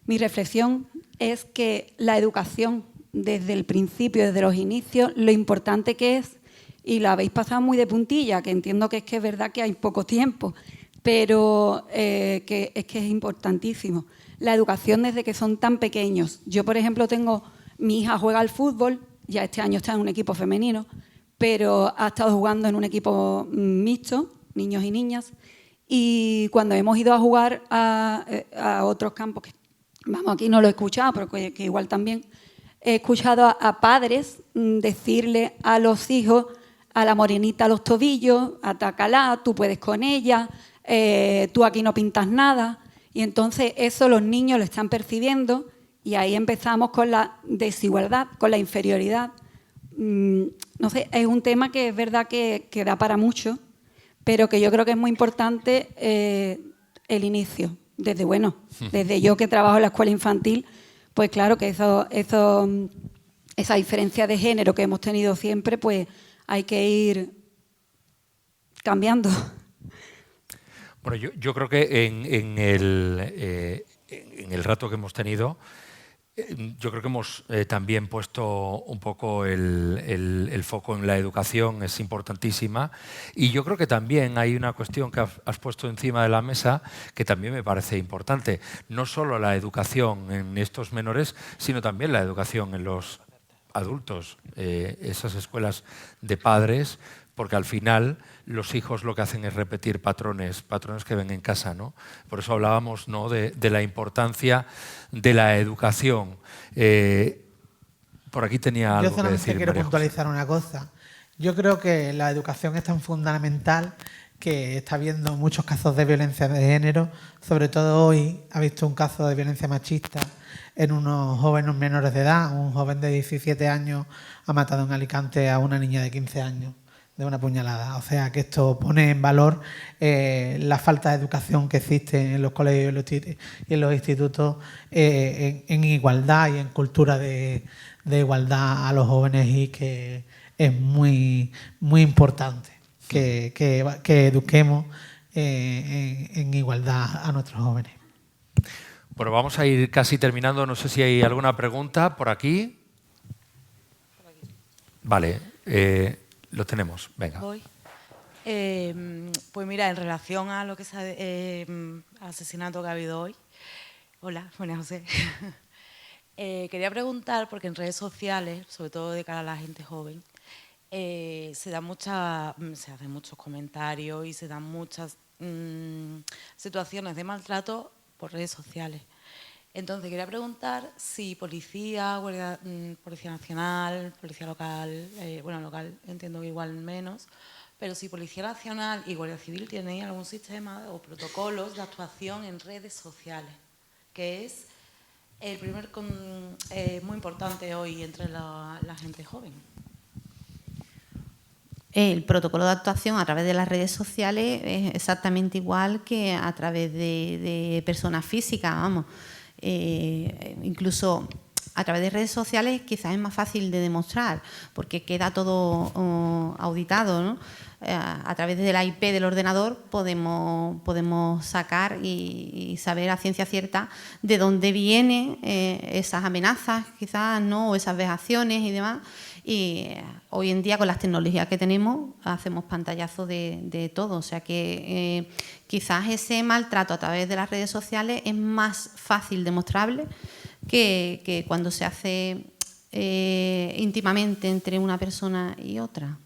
mi reflexión es que la educación desde el principio, desde los inicios, lo importante que es y la habéis pasado muy de puntilla, que entiendo que es verdad que hay poco tiempo, pero que es importantísimo. La educación desde que son tan pequeños. Yo, por ejemplo, mi hija juega al fútbol, ya este año está en un equipo femenino, pero ha estado jugando en un equipo mixto, niños y niñas, y cuando hemos ido a jugar a otros campos, que vamos, aquí no lo he escuchado, pero que igual también, he escuchado a padres decirle a los hijos, a la morenita los tobillos, atácala, tú puedes con ella, tú aquí no pintas nada. Y entonces eso los niños lo están percibiendo y ahí empezamos con la desigualdad, con la inferioridad. No sé, es un tema que es verdad que da para mucho, pero que yo creo que es muy importante el inicio. Desde yo que trabajo en la escuela infantil, pues claro que esa diferencia de género que hemos tenido siempre, pues hay que ir cambiando. Bueno, yo creo que en el rato que hemos tenido, yo creo que hemos también puesto un poco el foco en la educación, es importantísima. Y yo creo que también hay una cuestión que has puesto encima de la mesa que también me parece importante. No solo la educación en estos menores, sino también la educación en los adultos, esas escuelas de padres, porque al final los hijos lo que hacen es repetir patrones que ven en casa, ¿no? Por eso hablábamos, ¿no?, de la importancia de la educación. Por aquí tenía algo que decir. Yo solamente quiero puntualizar una cosa. Yo creo que la educación es tan fundamental que está habiendo muchos casos de violencia de género. Sobre todo hoy ha visto un caso de violencia machista en unos jóvenes menores de edad. Un joven de 17 años ha matado en Alicante a una niña de 15 años. De una puñalada. O sea que esto pone en valor la falta de educación que existe en los colegios y en los institutos en igualdad y en cultura de igualdad a los jóvenes, y que es muy, muy importante que eduquemos en igualdad a nuestros jóvenes. Bueno, vamos a ir casi terminando. No sé si hay alguna pregunta por aquí. Vale. Lo tenemos, venga. Voy. Pues mira, en relación a lo que al asesinato que ha habido hoy. Hola, buenas, José. Quería preguntar, porque en redes sociales, sobre todo de cara a la gente joven, se hacen muchos comentarios y se dan muchas situaciones de maltrato por redes sociales. Entonces, quería preguntar si policía, Policía Nacional, Policía Local, local entiendo que igual menos, pero si Policía Nacional y Guardia Civil tienen algún sistema o protocolos de actuación en redes sociales, que es muy importante hoy entre la gente joven. El protocolo de actuación a través de las redes sociales es exactamente igual que a través de personas físicas, vamos. Incluso a través de redes sociales quizás es más fácil de demostrar porque queda todo auditado, ¿no? A través de la IP del ordenador podemos sacar y saber a ciencia cierta de dónde vienen esas amenazas quizás, ¿no?, o esas vejaciones y demás. Y hoy en día con las tecnologías que tenemos hacemos pantallazo de todo, o sea que quizás ese maltrato a través de las redes sociales es más fácil demostrable que cuando se hace íntimamente entre una persona y otra.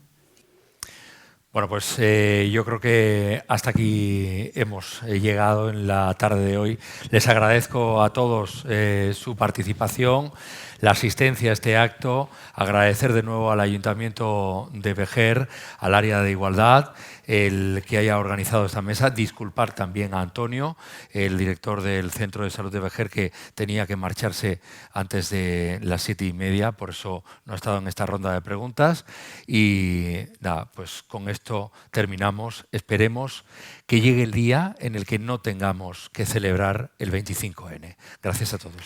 Bueno, pues yo creo que hasta aquí hemos llegado en la tarde de hoy. Les agradezco a todos su participación, la asistencia a este acto, agradecer de nuevo al Ayuntamiento de Vejer, al área de igualdad, el que haya organizado esta mesa, disculpar también a Antonio, el director del Centro de Salud de Vejer, que tenía que marcharse antes de las 7:30, por eso no ha estado en esta ronda de preguntas. Y nada, pues con esto terminamos. Esperemos que llegue el día en el que no tengamos que celebrar el 25N. Gracias a todos.